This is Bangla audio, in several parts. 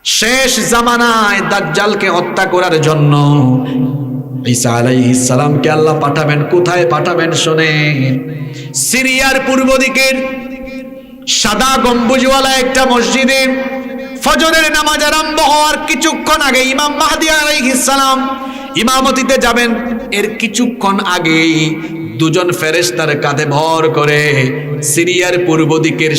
শেষ জামানায় দাজ্জালকে হত্যা করার জন্য ঈসা আলাইহিস সালামকে আল্লাহ পাঠাবেন। কোথায় পাঠাবেন শোনেন, সিরিয়ার পূর্ব দিকের সাদা গম্বুজওয়ালা একটা মসজিদে ফজরের নামাজ আরম্ভ হওয়ার কিছুক্ষণ আগে ইমাম মাহদী আলাইহিস সালাম ইমামতিতে যাবেন। এর কিছুক্ষণ আগেই দুজন ফেরেশতার কাঁধে ভর করে সিরিয়ার পূর্ব দিকের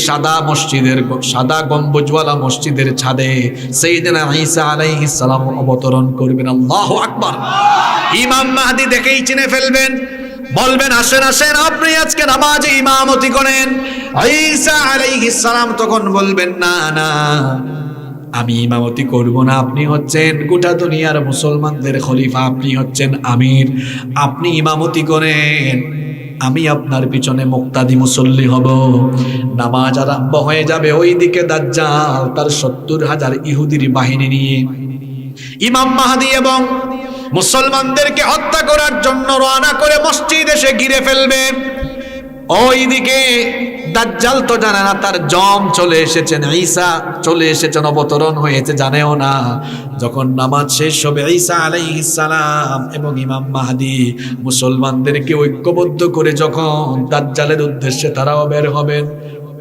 সাদা গম্বুজওয়ালা মসজিদের ছাদে সাইয়েদনা ঈসা আলাইহিস সালাম অবতরণ করবেন। আল্লাহু আকবার। ইমাম মাহদী দেখেই চিনে ফেলবেন, বলবেন আসেন আসেন, আপনি আজকে নামাজে ইমামতি করেন। ঈসা আলাইহিস সালাম তখন বলবেন না না, আমি ইমামতি করব না, আপনি হচ্ছেন গোটা দুনিয়ার মুসলমানদের খলিফা, আপনি হচ্ছেন আমির, আপনি ইমামতি করেন, আমি আপনার পিছনে মুক্তাদি মুসল্লি হব। নামাজ আরম্ভ হয়ে যাবে। ওইদিকে দাজ্জাল তার ৭০,০০০ ইহুদির বাহিনী নিয়ে ইমাম মাহদী এবং মুসলমানদেরকে হত্যা করার জন্য রওনা করে মসজিদ এসে ঘিরে ফেলবে। ওইদিকে দাজ্জাল তো জানে না তার জম চলে এসেছেন, ঈসা চলে এসেছেন, অবতরণ হয়েছে, জানেও না। যখন নামাজ শেষ হবে ঈসা আলাইহিস সালাম এবং ইমাম মাহদী মুসলমানদেরকে ঐক্যবদ্ধ করে যখন দাজ্জালের উদ্দেশ্যে তারাও বের হবেন,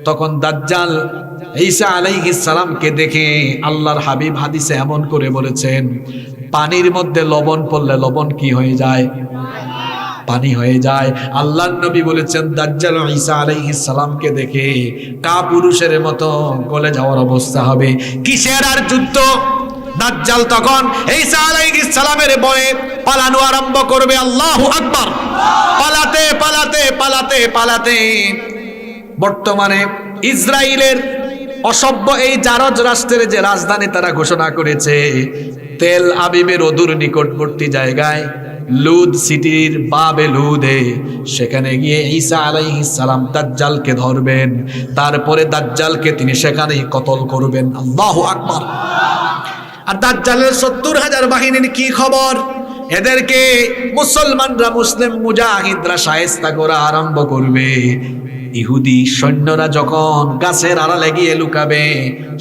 তখন দাজ্জাল ঈসা আলাইহিস সালামকে দেখে আল্লাহর হাবিব হাদিসে এমন করে বলেছেন, পানির মধ্যে লবণ পড়লে লবণ কি হয়ে যায়? পানি হয়ে যায়। আল্লাহর নবী বলেছেন দাজ্জাল ঈসা আলাইহিস সালামকে দেখে কাপুরুষের মতো গলে যাওয়ার অবস্থা হবে। কিসের আর যুদ্ধ? দাজ্জাল তখন ঈসা আলাইহিস সালামের ভয়ে পালানো আরম্ভ করবে। আল্লাহু আকবার। পালাতে পালাতে পালাতে পালাতে বর্তমানে ইসরায়েলের অসভ্য এই জারজ রাষ্ট্রের যে রাজধানী তারা ঘোষণা করেছে, তেল আবিবের অদূর নিকটবর্তী জায়গায় লুদ সিটির বাবে লুদে, সেখানে গিয়ে ঈসা আলাইহিস সালাম দাজ্জালকে ধরবেন। তারপরে দাজ্জালকে তিনি সেখানেই কতল করবেন। আল্লাহু আকবার। আর দাজ্জালের ৭০,০০০ বাহিনীর কি খবর? এদেরকে মুসলমানরা, মুসলিম মুজাহিদরা শায়েস্তা করা আরম্ভ করবে। ইহুদি সৈন্যরা যখন গাছের আড়ালে গিয়ে লুকাবে,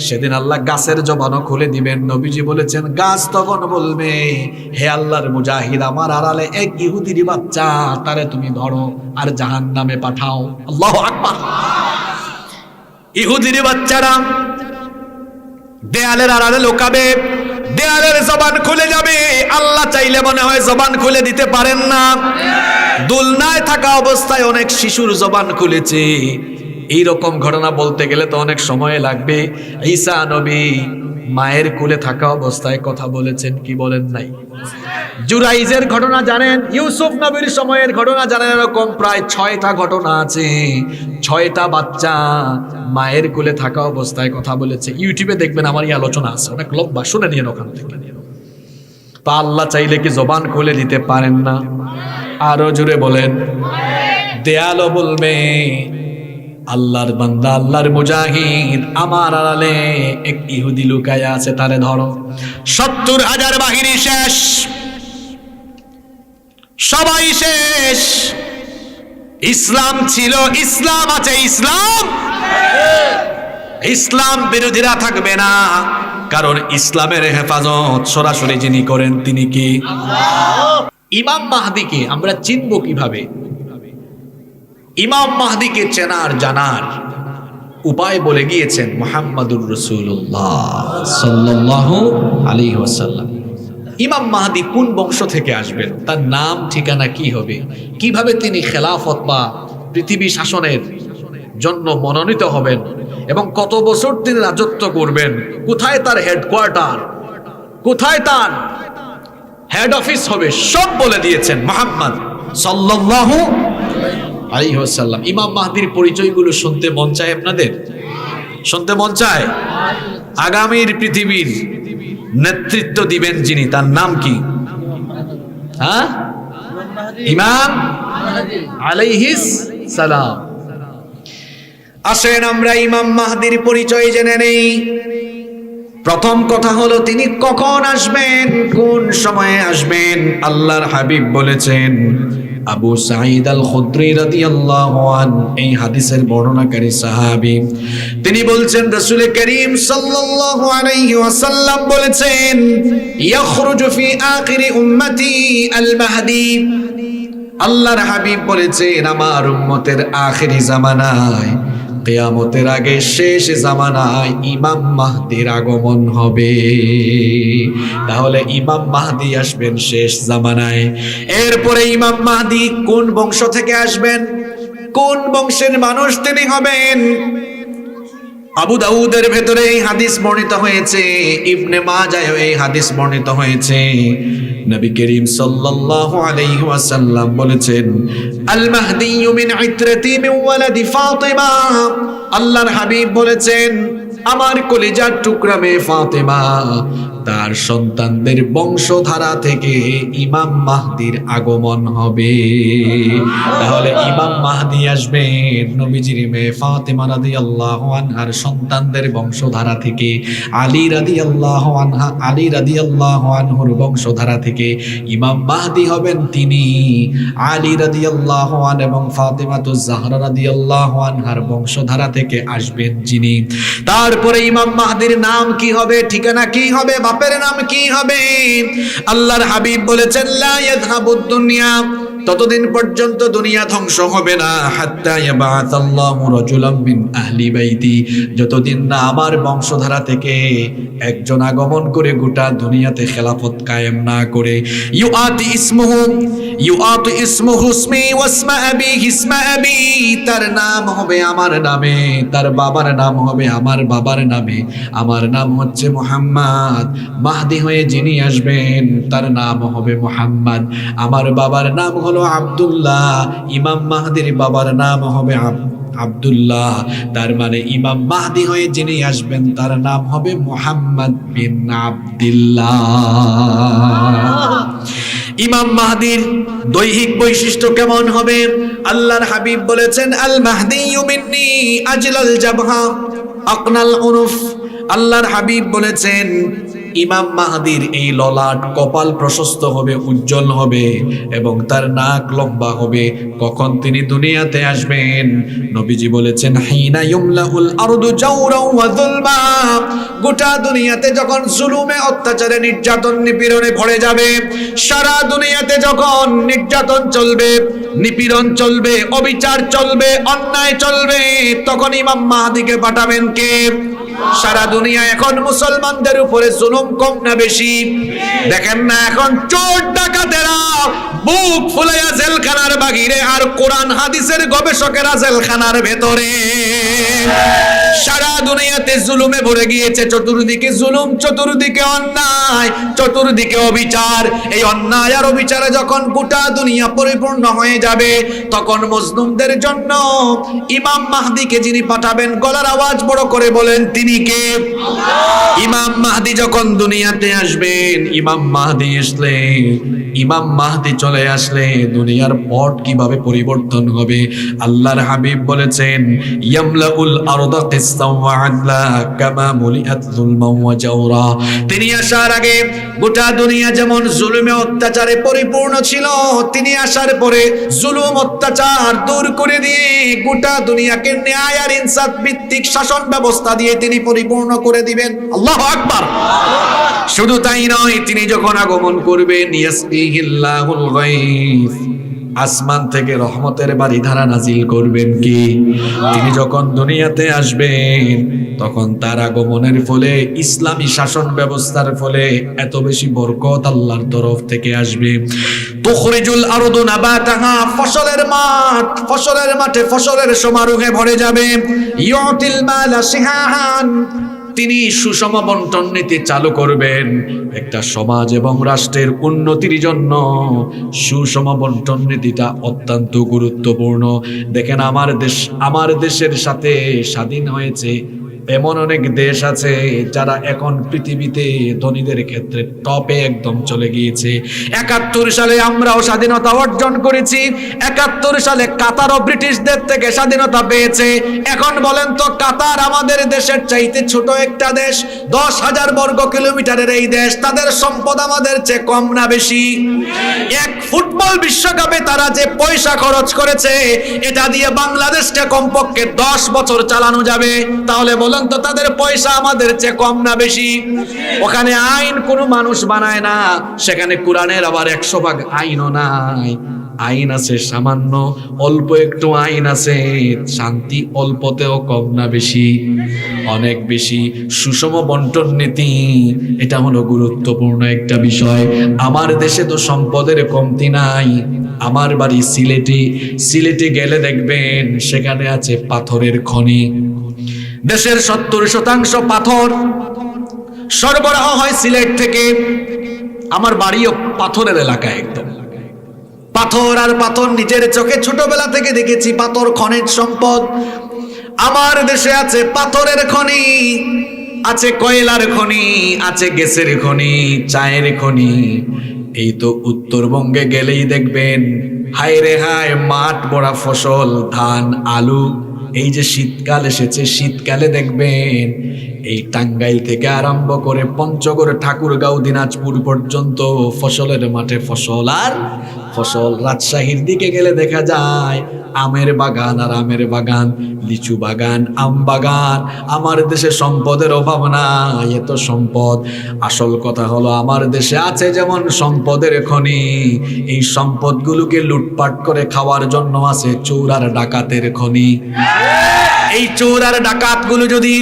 সেদিন আল্লাহ গাছের জবানও খুলে দিবেন। নবীজি বলেছেন গাছ তখন বলবে, হে আল্লাহর মুজাহিদ, আমার আড়ালে এক ইহুদির বাচ্চা, তারে তুমি ধরো আর জাহান্নামে পাঠাও। আল্লাহু আকবার। ইহুদির বাচ্চারা দেয়ালের আড়ালে লুকাবে, দেয়ালের জবান খুলে যাবে। আল্লাহ চাইলে মনে হয় জবান খুলে দিতে পারেন না। দুলনায় থাকা অবস্থায় অনেক শিশুর জবান খুলেছে। এই রকম ঘটনা বলতে গেলে তো অনেক সময় লাগবে। ঈসা নবী মায়ের কোলে থাকা অবস্থায় কথা বলেছেন, কি বলেন নাই? জুরাইজের ঘটনা জানেন, ইউসুফ নবীর সময়ের ঘটনা জানেন। এরকম প্রায় ৬টা ঘটনা আছে। ৬টা বাচ্চা মায়ের কোলে থাকা অবস্থায় কথা বলেছে। ইউটিউবে দেখবেন, আমার এই আলোচনা আছে, অনেক লম্বা, শুনে নিন ওখান থেকে। তা আল্লাহ চাইলে কি জবান খুলে দিতে পারেন না? আরো জোরে বলেন। দেয়ালও বলবে, আল্লাহর বান্দা, আল্লাহর মুজাহিদ, আমার আড়ালে এক ইহুদি লুকায়া আছে, তারে ধরো। ৭০,০০০ বাহিনী শেষ, সবাই শেষ। ইসলাম ছিল, ইসলাম আছে, ইসলাম ইসলাম বিরোধীরা থাকবে না, কারণ ইসলামের হেফাজত সরাসরি যিনি করেন তিনি কি? ইমাম মাহদীকে আমরা চিনব কিভাবে? ইমাম মাহদীকে চেনার জানার উপায় বলে গিয়েছেন মুহাম্মাদুর রাসূলুল্লাহ সাল্লাল্লাহু আলাইহি ওয়াসাল্লাম। ইমাম মাহদী কোন বংশ থেকে আসবেন, তার নাম ঠিকানা কি হবে, কিভাবে তিনি খেলাফত বা পৃথিবী শাসনের জন্য মনোনীত হবেন এবং কত বছর তিনি রাজত্ব করবেন, কোথায় তার হেডকোয়ার্টার, কোথায় তার হেড অফিস হবে, সব বলে দিয়েছেন মুহাম্মদ সাল্লাল্লাহু আলাইহি ওয়াসাল্লাম। ইমাম মাহদীর পরিচয়গুলো শুনতে মন চায় আপনাদের? শুনতে মন চায়? আগামীর পৃথিবীর নেতৃত্ব দিবেন যিনি, তার নাম কি? হ্যাঁ, ইমাম আলাইহিস সালাম। আসেন আমরা ইমাম মাহদীর পরিচয় জেনে নেই। প্রথম কথা হলো তিনি কখন আসবেন, কোন সময়ে আসবেন। আল্লাহর হাবিব বলেছেন আবু সাঈদ আল খুদরি রাদিয়াল্লাহু আনহু এই হাদিসের বর্ণনাকারী সাহাবী, তিনি বলছেন রাসূল করিম সাল্লাল্লাহু আলাইহি ওয়াসাল্লাম বলেছেন, ইয়াখরুজু ফি আখিরি উম্মতি আল মাহদি। আল্লাহর হাবিব বলেছেন আমার উম্মতের আখিরি জামানায়, কিয়ামতের আগে শেষ জামানায় ইমাম মাহদির আগমন হবে। তাহলে ইমাম মাহদি আসবেন শেষ জামানায়। এরপরে ইমাম মাহদি কোন বংশ থেকে আসবেন, কোন বংশের মানুষ তিনি হবেন? আবু দাউদের ভেতরে এই হাদিস বর্ণিত হয়েছে, ইবনে মাজায় এই হাদিস বর্ণিত হয়েছে। নবী করিম সাল্লাল্লাহু আলাইহি ওয়াসাল্লাম বলেছেন, আল মাহদি মিন ইত্রাতি মিন ওয়ালাদি ফাতিমা। আল্লাহর হাবিব বলেছেন, আমার কলিজার টুকরা মেয়ে ফাতিমা, তার সন্তানদের বংশধারা থেকে ইমাম মাহদির আগমন হবে। তাহলে ইমাম মাহদি আসবেন নবীজির মেয়ে ফাতিমা রাদিয়াল্লাহু আনহার সন্তানদের বংশধারা থেকে, আলী রাদিয়াল্লাহু আনহুর বংশধারা থেকে ইমাম মাহদি হবেন তিনি। আলী রাদিয়াল্লাহু আনহু এবং ফাতিমাতুজ জাহরা রাদিয়াল্লাহু আনহার বংশধারা থেকে আসবেন যিনি। তারপরে ইমাম মাহদির নাম কি হবে, ঠিকানা কি হবে, বাপের নাম কি হবে? আল্লাহর হাবিব বলেছেন, লা ইয়াযহাবুদ দুনিয়া, ততদিন পর্যন্ত দুনিয়া ধ্বংস হবে না, হাত্তা ইয়াবাআসাল্লাহু রাজুলাম মিন আহলি বাইতি, যতদিন না আমার বংশধারা থেকে একজন আগমন করে গোটা দুনিয়াতে খেলাফত কায়েম না করে। ইউআতি ইসমুহু ইসমি ওয়াসমা আবিহি ইসমা আবি, তার নাম হবে আমার নামে, তার বাবার নাম হবে আমার বাবার নামে। আমার নাম হচ্ছে মুহাম্মদ, মাহদি হয়ে যিনি আসবেন তার নাম হবে মুহাম্মদ। আমার বাবার নাম হলো আব্দুল্লাহ, ইমাম মাহদির বাবার নাম হবে আব্দুল্লাহ। তার মানে ইমাম মাহদি হয়ে যিনি আসবেন তার নাম হবে মুহাম্মদ বিন আব্দুল্লাহ। ইমাম মাহদির দৈহিক বৈশিষ্ট্য কেমন হবে? আল্লাহর হাবিব বলেছেন, আল মাহদি মিন্নি আজলাল জাবহা আকনাল উনুফ। আল্লাহর হাবিব বলেছেন, ইমাম মাহদির এই ললাট কপাল প্রশস্ত হবে, উজ্জ্বল হবে এবং তার নাক লম্বা হবে। কখন তিনি দুনিয়াতে আসবেন? নবীজি বলেছেন, হিনা ইউমলাউল আরদু জাওরা ওয়া যুলমা, গোটা দুনিয়াতে যখন জুলুমে, অত্যাচারে, নির্যাতন, নিপীড়নে ভরে যাবে, সারা দুনিয়াতে যখন নির্যাতন চলবে, নিপীড়ন চলবে, অবিচার চলবে, অন্যায় চলবে, তখন ইমাম মাহদিকে পাঠাবেন কে? সারা দুনিয়া এখন মুসলমানদের উপরে জুলুম কম না বেশি? দেখেন না এখন চোর ডাকাতেরা বুক ফুলাইয়া জেলখানার বাহিরে, আর কোরআন হাদিসের গবেষকেরা জেলখানার ভেতরে। সারা দুনিয়াতে জুলুমে ভরে গিয়েছে, চতুর্দিকে জুলুম, চতুর্দিকে অন্যায়, চতুর্দিকে অবিচার। এই অন্যায় আর অবিচারে যখন গোটা দুনিয়া পরিপূর্ণ হয়ে যাবে, তখন মজলুমদের জন্য ইমাম মাহদিকে যিনি পাঠাবেন, গলার আওয়াজ বড় করে বলেন, তিনি কে? ইমাম মাহদি যখন দুনিয়াতে আসবেন, ইমাম মাহদি আসলে, ইমাম মাহদি চলে আসলে দুনিয়ার পট কিভাবে পরিবর্তন হবে? আল্লাহর হাবিব বলেছেন, ইয়ামলাউল আরদা কিসতাম ওয়া আদলা কামা মুলিআত যুলমান ওয়া জাওরা। তিনি আসার আগে গোটা দুনিয়া যেমন জুলুমে, অত্যাচারে পরিপূর্ণ ছিল, তিনি আসার পরে জুলুম, অত্যাচার দূর করে দিয়ে গোটা দুনিয়াকে ন্যায় আর ইনসাফ ভিত্তিক শাসন ব্যবস্থা দিয়ে তিনি পরিপূর্ণ করে দিবেন। আল্লাহু আকবার। শুধু তাই নয়, তিনি যখন আগমন করবেন, ইয়াসকিহিল্লাহুল গায়স, আসমান থেকে রহমতের বারিধারা নাজিল করবেন কি? তিনি যখন দুনিয়াতে আসবেন, তখন তার আগমনের ফলে, ইসলামী শাসন ব্যবস্থার ফলে এত বেশি বরকত আল্লাহর তরফ থেকে আসবে। তুখরিজুল আরদু নাবাতাহা, ফসলের মাঠে ফসলের সমারোহে ভরে যাবে। ইউতিল মালা সিহাহান, তিনি সুষম বন্টন নীতি চালু করবেন। একটা সমাজ এবং রাষ্ট্রের উন্নতির জন্য সুষম বন্টন নীতিটা অত্যন্ত গুরুত্বপূর্ণ। দেখেন, আমার দেশের সাথে স্বাধীন হয়েছে এমন অনেক দেশ আছে যারা এখন পৃথিবীতে ধনীদের ক্ষেত্রে টপে একদম চলে গিয়েছে। ৭১ সালে আমরাও স্বাধীনতা অর্জন করেছি, ৭১ সালে কাতারও ব্রিটিশদের থেকে স্বাধীনতা পেয়েছে। এখন বলেন তো, কাতার আমাদের দেশের চাইতে ছোট একটা দেশ, ১০,০০০ বর্গ কিলোমিটারের এই দেশ, তাদের সম্পদ আমাদের চেয়ে কম না বেশি? এক ফুটবল বিশ্বকাপে তারা যে পয়সা খরচ করেছে, এটা দিয়ে বাংলাদেশকে কমপক্ষে ১০ বছর চালানো যাবে। তাহলে বলেন তো, তাদের পয়সা আমাদের চেয়ে কম না বেশি? ওখানে আইন কোনো মানুষ বানায় না, সেখানে কোরআনের আবার ১০০ ভাগ আইনও নাই। আইন আছে সামান্য, অল্প একটু আইন আছে। শান্তি অল্পতেও কম না বেশি? অনেক বেশি। সুষম বন্টন নীতি, এটা হলো গুরুত্বপূর্ণ একটা বিষয়। আমার দেশে তো সম্পদের কমতি নাই। আমার বাড়ি সিলেটে, সিলেটে গেলে দেখবেন সেখানে আছে পাথরের খনি। দেশের ৭০% পাথর সরবরাহ হয় সিলেট থেকে। আমার বাড়িও পাথরের এলাকায়, একদম পাথর আর পাথর। নিজের চোখে ছোটবেলা থেকে দেখেছি পাথর খনিজ সম্পদ। আমার দেশে আছে পাথরের খনি, আছে কয়লার খনি, আছে গ্যাসের খনি, চায়ের খনি। এই তো উত্তরবঙ্গে গেলেই দেখবেন হায় রে হায়, মাঠ ভরা ফসল, ধান, আলু। এই যে শীতকাল এসেছে, শীতকালে দেখবেন এই টাঙ্গাইল থেকে আরম্ভ করে পঞ্চগড়, ঠাকুরগাঁও, দিনাজপুর পর্যন্ত ফসলের মাঠে ফসল আর ফসল। রাজশাহীর দিকে গেলে দেখা যায় আমের বাগান আর আমের বাগান, লিচু বাগান, আম বাগান। আমার দেশে সম্পদের অভাব নাই, এত সম্পদ। আসল কথা হলো, আমার দেশে আছে যেমন সম্পদের খনি, এই সম্পদগুলোকে লুটপাট করে খাওয়ার জন্য আছে চোর আর ডাকাতের খনি। এই চোর আর ডাকাতগুলো যদি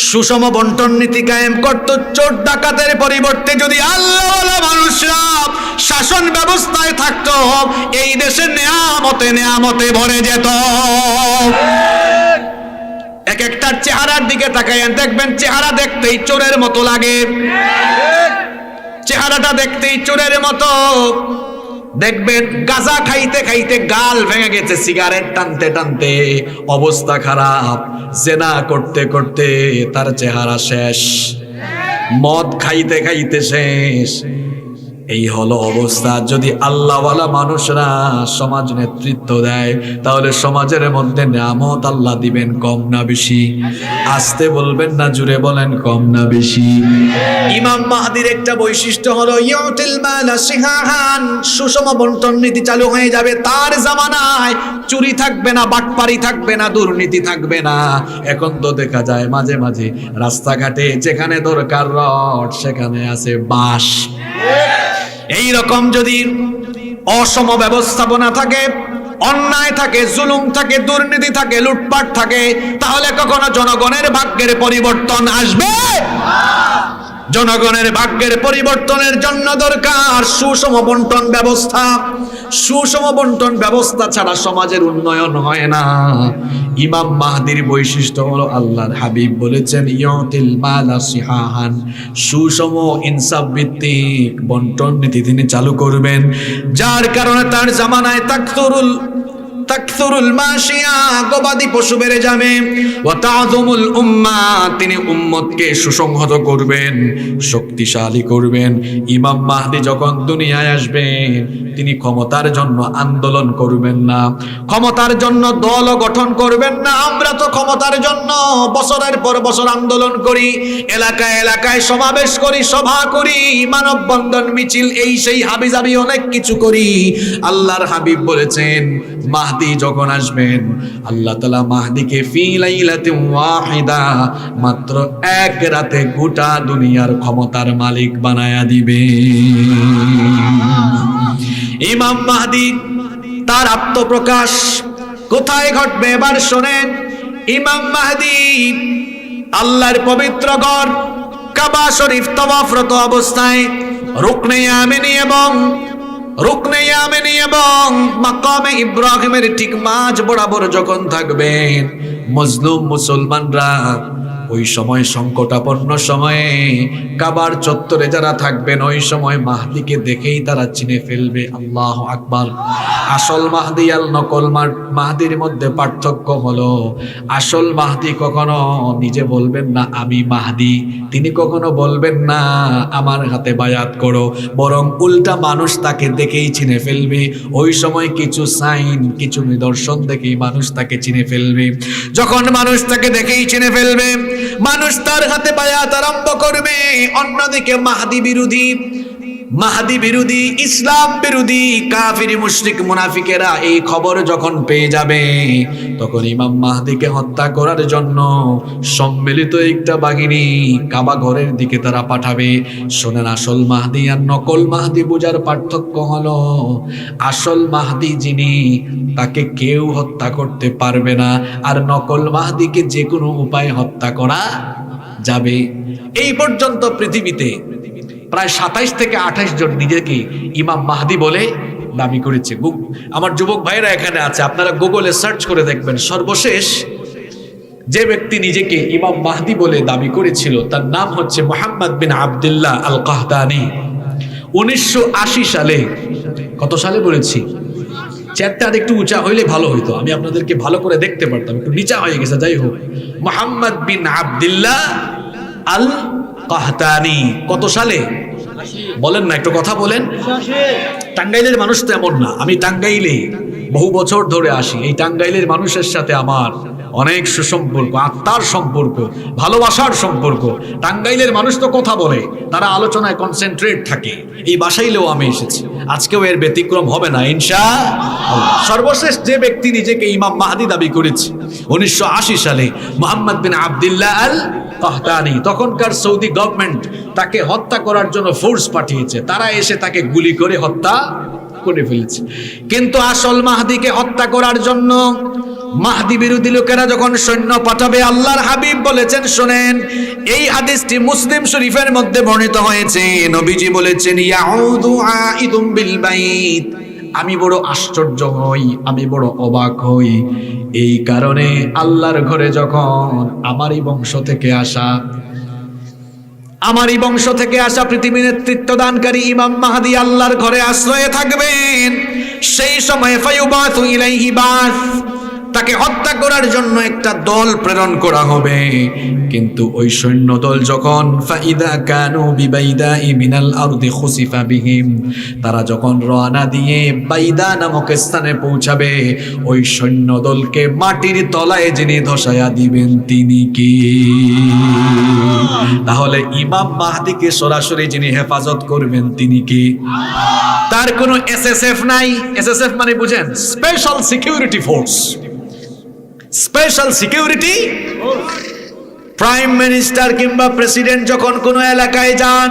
সুষম বন্টন নীতি কায়েম করত, চোর ডাকাতের পরিবর্তে যদি আল্লাহওয়ালা মানুষরা শাসন ব্যবস্থায় থাকতো, এই দেশে নেয়ামতে নেয়ামতে ভরে যেত। এক একটার চেহারার দিকে তাকাইয়া দেখবেন, চেহারা দেখতেই চোরের মতো লাগে, চেহারাটা দেখতেই চোরের মতো। দেখবেন গাঁজা খাইতে খাইতে গাল ভেঙে গেছে, সিগারেট টানতে টানতে অবস্থা খারাপ, জেনা করতে করতে তার চেহারা শেষ, মদ খাইতে খাইতে শেষ। এই হলো অবস্থা। যদি আল্লাহওয়ালা মানুষরা সমাজ নেতৃত্ব দেয়, তাহলে সমাজের মধ্যে নিয়ামত আল্লাহ দিবেন কম না বেশি? আসতে বলবেন না, জুড়ে বলেন কম না বেশি? ইমাম মাহদির একটা বৈশিষ্ট্য হলো ইউতিল মালা সিহাহান, সুষম বন্টন নীতি চালু হয়ে যাবে তার জামানায়। চুরি থাকবে না, বাটপারি থাকবে না, দুর্নীতি থাকবে না। এখন তো দেখা যায় মাঝে মাঝে রাস্তাঘাটে যেখানে দরকার রড, সেখানে আছে বাঁশ। এই রকম যদি অসম ব্যবস্থাপনা থাকে, অন্যায় থাকে, জুলুম থাকে, দুর্নীতি থাকে, লুটপাট থাকে, তাহলে কখনো জনগণের ভাগ্যের পরিবর্তন আসবে? জনগণের ভাগ্যের পরিবর্তনের জন্য দরকার সুষম বন্টন ব্যবস্থা। সুষম বন্টন ব্যবস্থা ছাড়া সমাজের উন্নয়ন হয় না। ইমাম মাহদির বৈশিষ্ট্য হলো, আল্লাহর হাবিব বলেছেন ইউতিল মালা সিহাহান, সুষম ইনসাফ ভিত্তিক বন্টন নীতি তিনি চালু করবেন, যার কারণে তার জামানায় তাকসুরুল মাশিয়া, গবাদি পশু বেড়ে যাবে। ওয়া তাযুমুল উম্মাহ, তিনি উম্মতকে সুসংহত করবেন, শক্তিশালী করবেন। ইমাম মাহদি যখন দুনিয়ায় আসবেন, তিনি ক্ষমতার জন্য আন্দোলন করবেন না, ক্ষমতার জন্য দল গঠন করবেন না। আমরা তো ক্ষমতার জন্য বছরের পর বছর আন্দোলন করি, এলাকায় এলাকায় সমাবেশ করি, সভা করি, মানববন্ধন, মিছিল, এই সেই হাবিজাবি অনেক কিছু করি। আল্লাহর হাবিব বলেছেন, মাহদি যখন আসবেন, আল্লাহ তাআলা মাহদিকে ফি লাইলাতিন ওয়াহিদা, মাত্র এক রাতে গোটা দুনিয়ার ক্ষমতার মালিক বানায়া দিবে। ইমাম মাহদি তার আত্মপ্রকাশ কোথায় ঘটবে এবার শোনেন। ইমাম মাহদি আল্লাহর পবিত্র ঘর কাবা শরীফ তওয়াফরত অবস্থায় রুকনে ইয়ামেনি এবং মাকামে ইব্রাহিমের ঠিক মাঝ বরাবর যখন থাকবেন, মজলুম মুসলমানরা ওই সময় সংকটাপন্ন সময়ে কাবার চত্বরে যারা থাকবেন ওই সময় মাহদিকে দেখেই তারা চিনে ফেলবে। আল্লাহু আকবার। আসল মাহদি আর নকল মাহদির মধ্যে পার্থক্য হলো, আসল মাহদি কখনো নিজে বলবেন না আমি মাহদি, তিনি কখনো বলবেন না আমার হাতে বায়াত করো, বরং উল্টা মানুষ তাকে দেখেই চিনে ফেলবে। ওই সময় কিছু সাইন, কিছু নিদর্শন দেখেই মানুষ তাকে চিনে ফেলবে। যখন মানুষ তাকে দেখেই চিনে ফেলবে, মানুষ তার হাতে বায়াত আরম্ভ করবে। অন্যদিকে মাহদি বিরোধী, ইসলাম বিরোধী কাফির মুশরিক মুনাফিকেরা এই খবর যখন পেয়ে যাবে, তখন ইমাম মাহদিকে হত্যা করার জন্য সম্মিলিত একটা বাহিনী কাবা ঘরের দিকে তারা পাঠাবে। শোনেন, আসল মাহদি আর নকল মাহদি বোঝার পার্থক্য হলো, আসল মাহদি যিনি তাকে কেউ হত্যা করতে পারবে না, আর নকল মাহদিকে যে কোনো উপায়ে হত্যা করা যাবে। এই পর্যন্ত পৃথিবীতে প্রায় 27 থেকে 28 জন নিজেকে ইমাম মাহদি বলে দাবি করেছে। আমার যুবক ভাইরা এখানে আছে, আপনারা গুগলে সার্চ করে দেখবেন, সর্বশেষ যে ব্যক্তি নিজেকে ইমাম মাহদি বলে দাবি করেছিল তার নাম হচ্ছে মুহাম্মদ বিন আবদুল্লাহ আল কাহতানি। 1980 সালে, কত সালে বলেছি? চেয়ারটা একটু উঁচা হইলে ভালো হইতো, আমি আপনাদেরকে ভালো করে দেখতে পারতাম, একটু নিচা হয়ে গেছে। যাই হোক, মুহাম্মদ বিন আবদুল্লাহ আল কাহতানি কত সালে বলেন না, একটু কথা বলেন। টাঙ্গাইলের মানুষ তো এমন না, আমি টাঙ্গাইলে বহু বছর ধরে আসি, এই টাঙ্গাইলের মানুষের সাথে আমার অনেক সুসম্পর্ক, আত্মার সম্পর্ক, ভালোবাসার সম্পর্ক। টাঙ্গাইলের মানুষ তো কথা বলে, তারা আলোচনায় কনসেন্ট্রেট থাকে। এই বাসাইলেও আমি এসেছি, আজকেও এর ব্যতিক্রম হবে না ইনশাআল্লাহ। সর্বশেষ যে ব্যক্তি নিজেকে ইমাম মাহদি দাবি করেছে 1980 সালে, মুহাম্মদ বিন আবদুল্লাহ আল কাহতানি, তখনকার সৌদি গভর্নমেন্ট তাকে হত্যা করার জন্য ফোর্স পাঠিয়েছে, তারা এসে তাকে গুলি করে হত্যা করে ফেলেছে। কিন্তু আসল মাহদিকে হত্যা করার জন্য মাহদি বিরোধী লোকেরা যখন সৈন্য পাঠাবে, আল্লাহর হাবিব বলেছেন, শোনেন, এই হাদিসটি মুসলিম শরীফের মধ্যে বর্ণিত হয়েছে। নবীজি বলেছেন, ইয়াউদু আইদুম বিল বাইত। আমি বড় আশ্চর্য হই, আমি বড় অবাক হই এই কারণে, আল্লাহর ঘরে যখন আমারই বংশ থেকে আসা পৃথিবীর নেতৃত্ব দানকারী ইমাম মাহদি আল্লাহর ঘরে আশ্রয়ে থাকবেন, সেই সময় ফায়ুবাতু ইলাইহি বাস, তাকে হত্যা করার জন্য একটা দল প্রেরণ করা হবে। কিন্তু ওই সৈন্য দল যখন ফাইদা কানু বিবাইদাই মিনাল আরদি খুসিফা বিহিম, তারা যখন রওনা দিয়ে বাইদা নামক স্থানে পৌঁছাবে, ওই সৈন্য দলকে মাটির তলায় যিনি ধসায়া দিবেন তিনি কি? তাহলে ইমাম মাহদিকে সরাসরি যিনি হেফাজত করবেন তিনি কি? তার কোনো এসএসএফ নাই। এসএসএফ মানে বুঝেন, special security force. Special security, prime minister কিংবা প্রেসিডেন্ট যখন কোনো এলাকায় যান,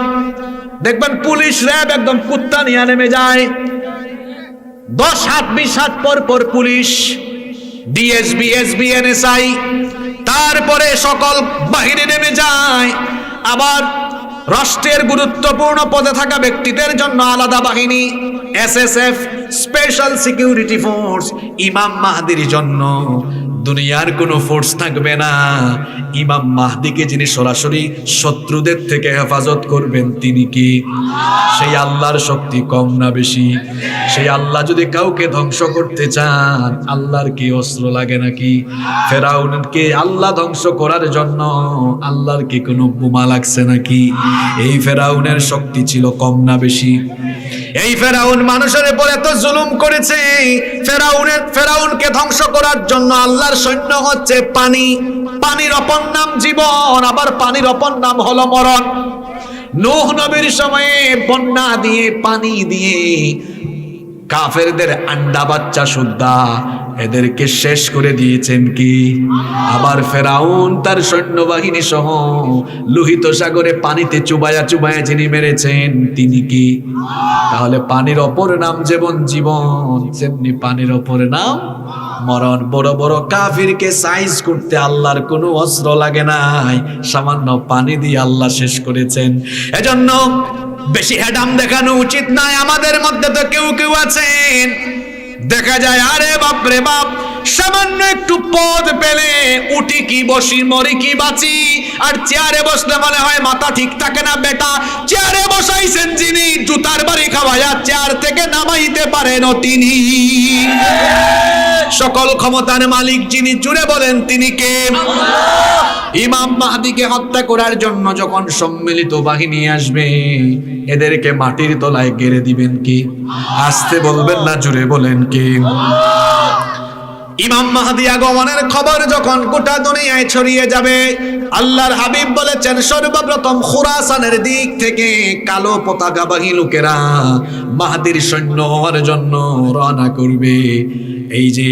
দেখবেন পুলিশ র্যাব একদম কুত্তা নিয়ে নেমে যায়। 10 হাত 20 হাত পর পর পুলিশ, ডিএসবি, এসবি, এনএসআই, তারপরে সকল বাহিনী নেমে যায়। আবার রাষ্ট্রের গুরুত্বপূর্ণ পদে থাকা ব্যক্তিদের জন্য আলাদা বাহিনী, এসএসএফ, স্পেশাল সিকিউরিটি ফোর্স। ইমাম মাহদির জন্য দুনিয়ার কোনো ফোর্স থাকবে না। ইমাম মাহদিকে যিনি সরাসরি শত্রুদের থেকে হেফাজত করবেন তিনি কি? সেই আল্লাহর শক্তি কম না বেশি? সেই আল্লাহ যদি কাউকে ধ্বংস করতে চান, আল্লাহর কি অস্ত্র লাগে নাকি? ফেরাউনকে আল্লাহ ধ্বংস করার জন্য আল্লাহর কি কোনো বোমা লাগছে নাকি? এই ফেরাউনের শক্তি ছিল কম না বেশি? এই ফেরাউন মানুষের উপর এত জুলুম করেছে, ফেরাউনকে ধ্বংস করার জন্য আল্লাহর সৈন্য হচ্ছে পানি। পানির অপর নাম জীবন, আবার পানির অপর নাম হলো মরণ। নূহ নবীর সময়ে বন্যা দিয়ে, পানি দিয়ে কাফেরদের আন্ডা বাচ্চা সুদ্ধা এদেরকে শেষ করে দিয়েছেন কি? আবার ফেরাউন তার সৈন্যবাহিনী সহ লোহিত সাগরে পানিতে চুবায়া চুবায়া যিনি মেরেছেন তিনি কি? তাহলে পানির অপর নাম যেমন জীবন, তেমনি পানির অপর নাম মরণ। বড় বড় কাফিরকে সাইজ করতে আল্লাহর কোনো অস্ত্র লাগে নাই, সামান্য পানি দিয়ে আল্লাহ শেষ করেছেন। এজন্য বেশি হেডাম দেখানো উচিত নয়। আমাদের মধ্যে তো কেউ কেউ আছেন দেখা যায়, আরে বাপ রে বাপ, সামান্য একটু পদ পেলে উঠি কি বসি মরি কি বাঁচি, আর চেয়ারে বসলে মনে হয় মাথা ঠিক থাকে না। বেটা, চেয়ারে বসাইছেন যিনি, জুতার বাড়ি খাওয়াইয়া চেয়ার থেকে নামাইতে পারেন তিনি। সকল ক্ষমতার মালিক যিনি, জুড়ে বলেন তিনি কে? ইমাম মাহদিকে হত্যা করার জন্য যখন সম্মিলিত বাহিনী আসবে, এদেরকে মাটির তলায় গেড়ে দিবেন কি? আসতে বলবেন না, জুড়ে বলেন কি? ইমাম মাহদি আগমনের খবর যখন গোটা দুনিয়ায় ছড়িয়ে যাবে, আল্লাহর হাবিব বলেছেন সর্বপ্রথম খুরাসানের দিক থেকে কালো পতাকাবাহী লোকেরা মাহদির সৈন্য হওয়ার জন্য রওনা করবে। এই যে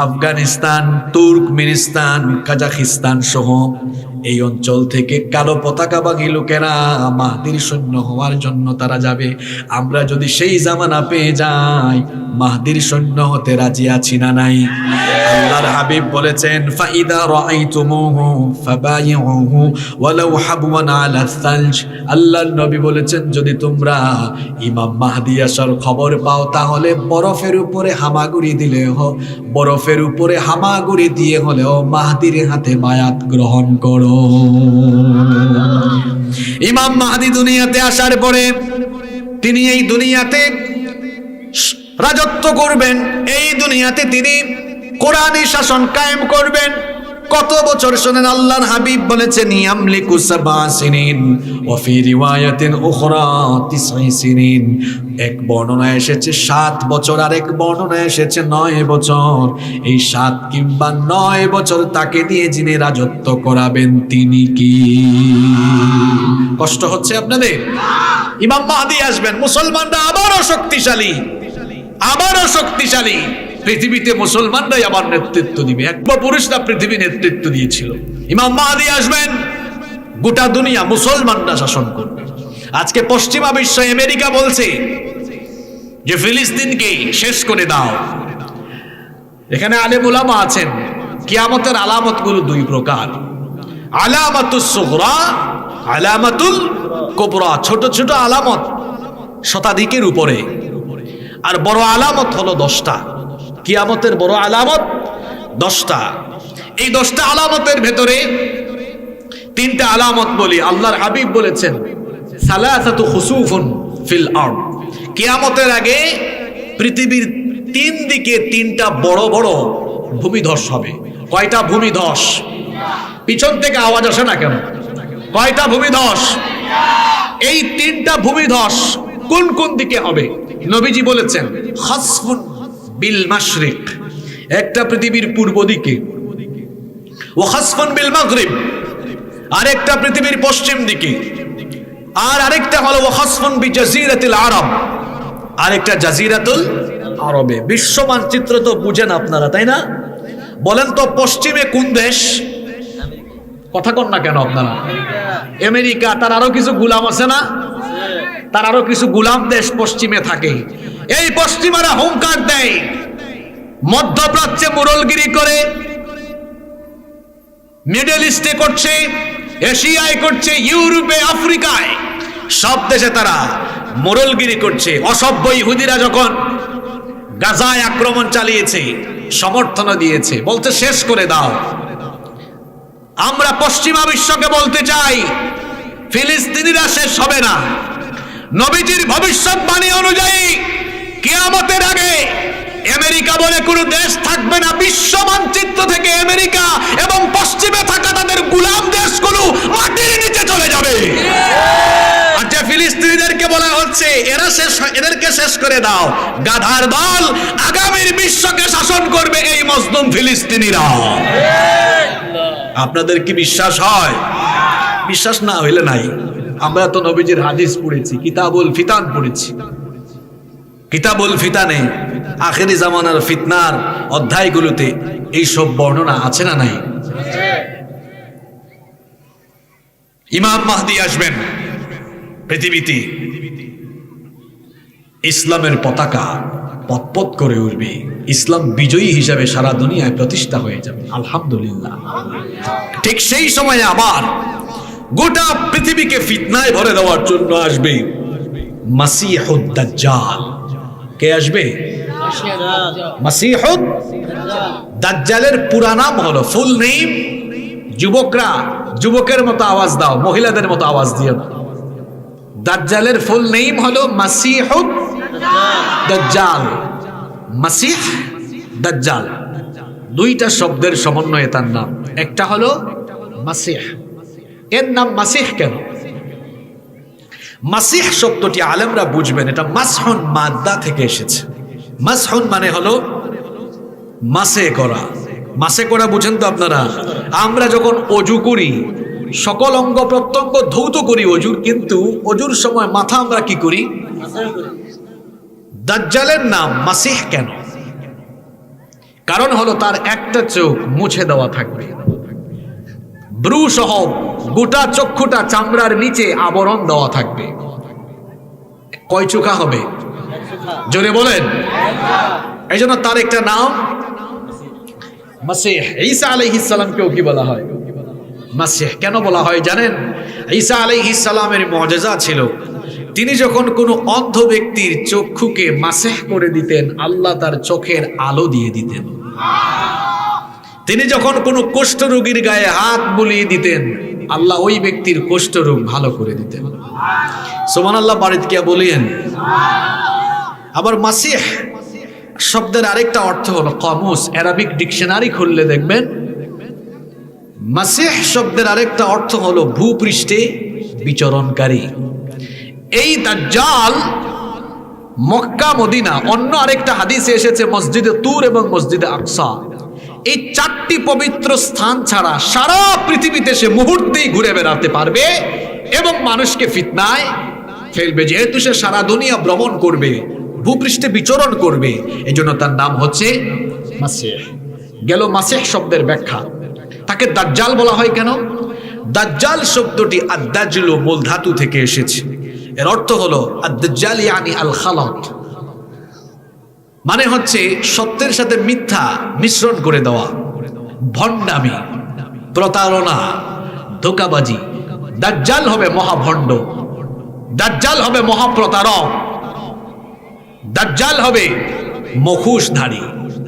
আফগানিস্তান, তুর্কমেনিস্তান, কাজাখিস্তান সহ এই অঞ্চল থেকে কালো পতাকাবাহী লোকেরা মাহদির সৈন্য হওয়ার জন্য তারা যাবে। আমরা যদি সেই জামানা পেয়ে যাই, মাহদির সৈন্য হতে রাজি আছি না নাই? আল্লাহর হাবিব বলেছেন ফাইদা রাআইতুমুহু ফাবাইউহু ওয়ালাউ হাবওয়ান আলা সালজ। আল্লাহর নবী বলেছেন যদি তোমরা ইমাম মাহদি আসার খবর পাও, তাহলে বরফের উপরে হামাগুড়ি দিলে বরফের উপরে হামাগুড়ি দিয়ে হলেও মাহদির হাতে বায়াত গ্রহণ করো। ইমাম মাহদি দুনিয়াতে আসার পরে তিনি এই দুনিয়াতে রাজত্ব করবেন, এই দুনিয়াতে তিনি কোরআনী শাসন কায়েম করবেন। কত বছর শোনেন, আল্লাহর হাবিব বলেছেন ইয়ামলিকু সাবআ সিনিন ওয়া ফি রিওয়ায়াতিন উখরা 9 সিনিন। এক বর্ণনায় এসেছে 7 বছর, আর এক বর্ণনায় এসেছে 9 বছর। এই 7 কিংবা 9 বছর তাকে দিয়ে যিনি রাজত্ব করাবেন তিনি কি? কষ্ট হচ্ছে আপনাদের? ইমাম মাহদি আসবেন, মুসলমানরা আবারও শক্তিশালী, আবারও শক্তিশালী। পৃথিবীতে মুসলমানরাই আবার নেতৃত্ব দিবে। একবার পুরুষরা পৃথিবী নেতৃত্ব দিয়েছিল। ইমাম মাহদি আসবেন, গোটা দুনিয়া মুসলমানরা শাসন করবে। আজকে পশ্চিমা বিশ্ব, আমেরিকা বলছে যে ফিলিস্তিনকে শেষ করে দাও। এখানে আলেম উলামা আছেন। কিয়ামতের আলামতগুলো 2 প্রকার, আলামাতুস সুগরা, আলামাতুল কুবরা। ছোট ছোট আলামত শতাধিকের উপরে, আর বড় আলামত হলো 10টা। কিয়ামতের বড় আলামত 10টা। এই 10টা আলামতের ভেতরে 3টা আলামত বলি। আল্লাহর হাবিব বলেছেন সালাসাতু খুসুফুন ফিল আরদ। কিয়ামতের আগে পৃথিবীর 3 দিকে 3টা বড় বড় ভূমিধস হবে। কয়টা ভূমিধস? পিছন থেকে আওয়াজ আসে না কেন? কয়টা ভূমিধস? এই 3টা ভূমিধস কোন কোন দিকে হবে? নবীজি বলেছেন খাসফুন বিল মাশরিক, একটা পৃথিবীর পূর্ব দিকে, ওয়া খাসফুন বিল মাগরিব, আরেকটা পৃথিবীর পশ্চিম দিকে, আর আরেকটা হলো ওয়া খাসফুন বিজাজিরাতিল আরব, আরেকটা জাজিরাতুল আরবে। বিশ্ব মানচিত্র তো বুঝেন আপনারা, তাই না? বলেন তো পশ্চিমে কোন দেশ? কথা কন না কেন আপনারা? আমেরিকা। তার আরো কিছু গোলাম আছে না? তার আরো কিছু গোলাম দেশ পশ্চিমে থাকে। এই পশ্চিমারা হুঙ্কার দেয়, মধ্যপ্রাচ্যে মোড়লগিরি করে, মিডল ইস্টে করছে, এশিয়ায় করছে, ইউরোপে, আফ্রিকায়, সব দেশে তারা মোড়লগিরি করছে। অসভ্য ইহুদিরা যখন গাজায় আক্রমণ চালিয়েছে, সমর্থন দিয়েছে, বলতে শেষ করে দাও। আমরা পশ্চিমা বিশ্বকে বলতে চাই ফিলিস্তিনিরা শেষ হবে না। নবীজির ভবিষ্যৎবাণী অনুযায়ী কিয়ামতের আগে আমেরিকা বলে কোনো দেশ থাকবে না। বিশ্ব মানচিত্র থেকে আমেরিকা এবং পশ্চিমে থাকা তাদের গোলাম দেশগুলো মাটির নিচে চলে যাবে। আর যে ফিলিস্তিনিদেরকে বলা হচ্ছে এরা শেষ, এদেরকে শেষ করে দাও, গাধার দল, আগামীর বিশ্বকে শাসন করবে এই মজলুম ফিলিস্তিনিরা। আপনাদের কি বিশ্বাস হয়? বিশ্বাস না হইলে নাই। আমরা তো নবীজির হাদিস পড়েছি, কিতাবুল ফিতান পড়েছি। কিতাবুল ফিতানে আখেরি জামানার ফিতনার অধ্যায়গুলোতে এই সব বর্ণনা আছে না নাই? ইমাম মাহদি আসবেন পৃথিবীতে, ইসলামের পতাকা পতপত করে উঠবে, ইসলাম বিজয়ী হিসাবে সারা দুনিয়ায় প্রতিষ্ঠা হয়ে যাবে। আলহামদুলিল্লাহ। ঠিক সেই সময় আবার গোটা পৃথিবীকে ফিতনায় ভরে দেওয়ার জন্য আসবে মাসিহুদ দাজ্জাল। কে আসবে? মাসিহুদ দাজ্জালের পুরা নাম হলো, ফুল নেম। যুবকরা যুবকের মতো আওয়াজ দাও, মহিলাদের মতো আওয়াজ দিও না। দাজ্জালের ফুল নেম হলো মাসিহুদ দাজ্জাল। মাসিহ, দাজ্জাল দুইটা শব্দের সমন্বয়ে তার নাম। একটা হলো মাসিহ। এর নাম মাসিহ কেন? মাসিহ শব্দটি আলেমরা বুঝবেন, এটা মাসহুন মাদ্দা থেকে এসেছে। মাসহুন মানে হলো মাসে করা। মাসে করা বুঝেন তো আপনারা? আমরা যখন অজু করি, সকল অঙ্গ প্রত্যঙ্গ ধৌত করি অজুর, কিন্তু অজুর সময় মাথা আমরা কি করি? দাজ্জালের নাম মাসিহ কেন? কারণ হলো তার একটা চোখ মুছে দেওয়া থাকবে, ব্রু সহ গোটা চক্ষুটা চামড়ার নিচে আবরণ দেওয়া থাকবে। কয় চোখা হবে? জোরে বলেন। এই জন্য তার একটা নাম মাসিহ। ঈসা আলাইহিস সালামকেও কি বলা হয়? মাসিহ। কেন বলা হয় জানেন? ঈসা আলাইহিস সালামের মুআজিজা ছিল, তিনি যখন কোনো অন্ধ ব্যক্তির চক্ষুকে মাসিহ করে দিতেন, আল্লাহ তার চোখের আলো দিয়ে দিতেন। তিনি যখন কোনো কুষ্ঠরোগীর গায়ে হাত বুলিয়ে দিতেন, আল্লাহ ওই ব্যক্তির কুষ্ঠরোগ ভালো করে দিতেন। সুবহানাল্লাহ বাড়িতে গিয়া বলিয়েন। আবার মাসিহ শব্দের আরেকটা অর্থ হলো, কামুস আরবিক ডিকশনারি খুললে দেখবেন মাসিহ শব্দের আরেকটা অর্থ হলো ভূপৃষ্ঠে বিচরণকারী। এই দাজ্জাল মক্কা মদিনা, অন্য আরেকটা হাদিসে এসেছে মসজিদে তুর এবং মসজিদে আকসা, এই চারটি পবিত্র স্থান ছাড়া সারা পৃথিবীতে সে মুহূর্তেই ঘুরে বেড়াতে পারবে এবং মানুষকে ফিতনায় ফেলবে। যেহেতু সে সারা দুনিয়া ভ্রমণ করবে, ভূপৃষ্ঠে বিচরণ করবে, এই জন্য তার নাম হচ্ছে মাসিহ। গেল মাসিহ শব্দের ব্যাখ্যা। তাকে দাজ্জাল বলা হয় কেন? দাজ্জাল শব্দটি আদ-দাজলু মূল ধাতু থেকে এসেছে। এর অর্থ হলো আদ-দাজ্জাল ইয়ানি আল খালাত, মানে হচ্ছে সত্যের সাথে মিথ্যা মিশ্রণ করে দেওয়া, ভণ্ডামি, প্রতারণা, ধোঁকাবাজি। দাজ্জাল হবে মহাভণ্ড, দাজ্জাল হবে মহাপ্রতারক, দাজ্জাল হবে মুখোশধারী।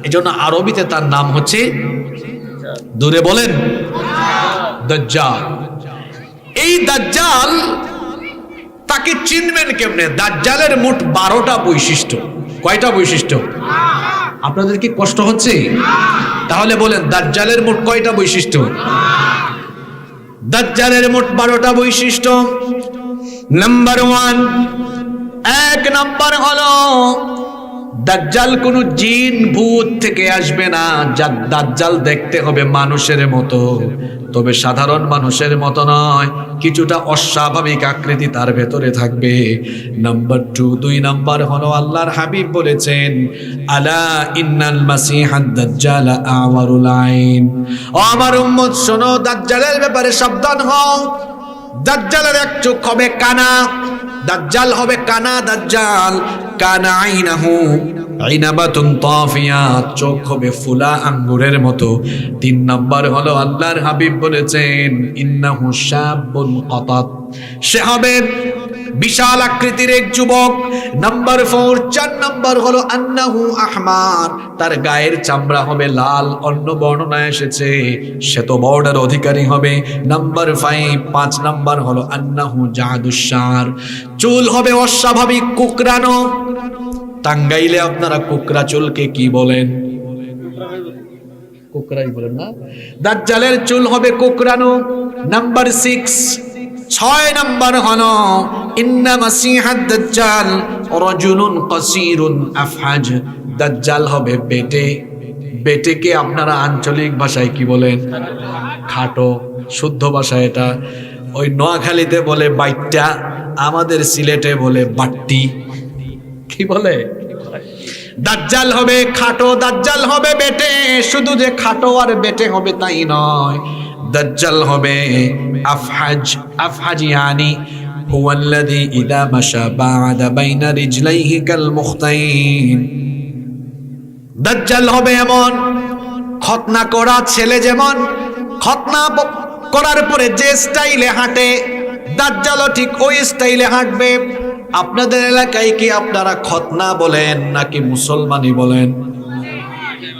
এজন্য আরবিতে তার নাম হচ্ছে, দূরে বলেন, দাজ্জাল। এই দাজ্জাল তাকে চিনবেন কেমনে? দাজ্জালের মোট 12টা বৈশিষ্ট্য। কয়টা বৈশিষ্ট্য? আপনাদের কি কষ্ট হচ্ছে? তাহলে বলেন দাজ্জালের মোট কয়টা বৈশিষ্ট্য? দাজ্জালের মোট 12টা বৈশিষ্ট্য। নাম্বার 1, 1 নাম্বার হলো দাজ্জাল কোনো জিন ভূত থেকে আসবে না। দাজ্জাল দেখতে হবে মানুষের মতো, তবে সাধারণ মানুষের মতো নয়, কিছুটা অস্বাভাবিক আকৃতি তার ভেতরে থাকবে। নাম্বার 2, 2 নাম্বার হলো আল্লাহর হাবিব বলেছেন, আলা ইন্নাল মাসিহাদ দাজ্জাল আওয়ারুল আইন। ও আমার উম্মত শোনো, দাজ্জালের ব্যাপারে সাবধান হও। দাজ্জালের এক চোখ হবে কানা, দাজ্জাল হবে কানা। দাজ্জাল কানা আইনাহু আইনাবাতুন তাফিয়া, চোখ হবে ফুলা আঙ্গুরের মতো। 3 নাম্বার হলো আল্লাহর হাবিব বলেছেন, ইন্নাহু শাবুন কাতাত, সে হবে বিশাল আকৃতির এক যুবক। নাম্বার 4, 4 নাম্বার হলো আন্নাহু আহমার, তার গায়ের চামড়া হবে লাল। অন্য বর্ণনায় এসেছে সে তো বর্ডার অধিকারী হবে। নাম্বার 5, 5 নাম্বার হলো আন্নাহু জাদুশ শার, চুল হবে অস্বাভাবিক কুকরানো। টাঙ্গাইলে আপনারা কুকরা চুলকে কি বলেন? কুকরাই বলেন না? দাজ্জালের চুল হবে কুকরানো। নাম্বার 6, 6 নাম্বার হলো ইন্না মাসিহাদ দাজ্জাল রাজুলুন কাসীরুন আফহাজ, দাজ্জাল হবে বেটে। বেটেকে আপনারা আঞ্চলিক ভাষায় কি বলেন? খাটো। শুদ্ধ ভাষা এটা। ওই নোয়াখালীতে বলে বাইট্টা, আমাদের সিলেটে বলে বাট্টি। কি বলে? দাজ্জাল হবে খাটো, দাজ্জাল হবে বেটে। শুধু যে খাটো আর বেটে হবে তাই নয়, দাজ্জাল হবে আফহাজ। আফহাজ ইয়ানি হুয়াল্লাযী ইযা মাশা বা'দা বাইনা রিজলাইহি কাল মুখতাইন। দাজ্জাল হবে এমন খতনা করা ছেলে, যেমন খতনা করার পরে যে স্টাইলে হাঁটে, দাজ্জালও ঠিক ওই স্টাইলে হাঁটবে। আপনাদের এলাকায় কি আপনারা খতনা বলেন নাকি মুসলমানি বলেন?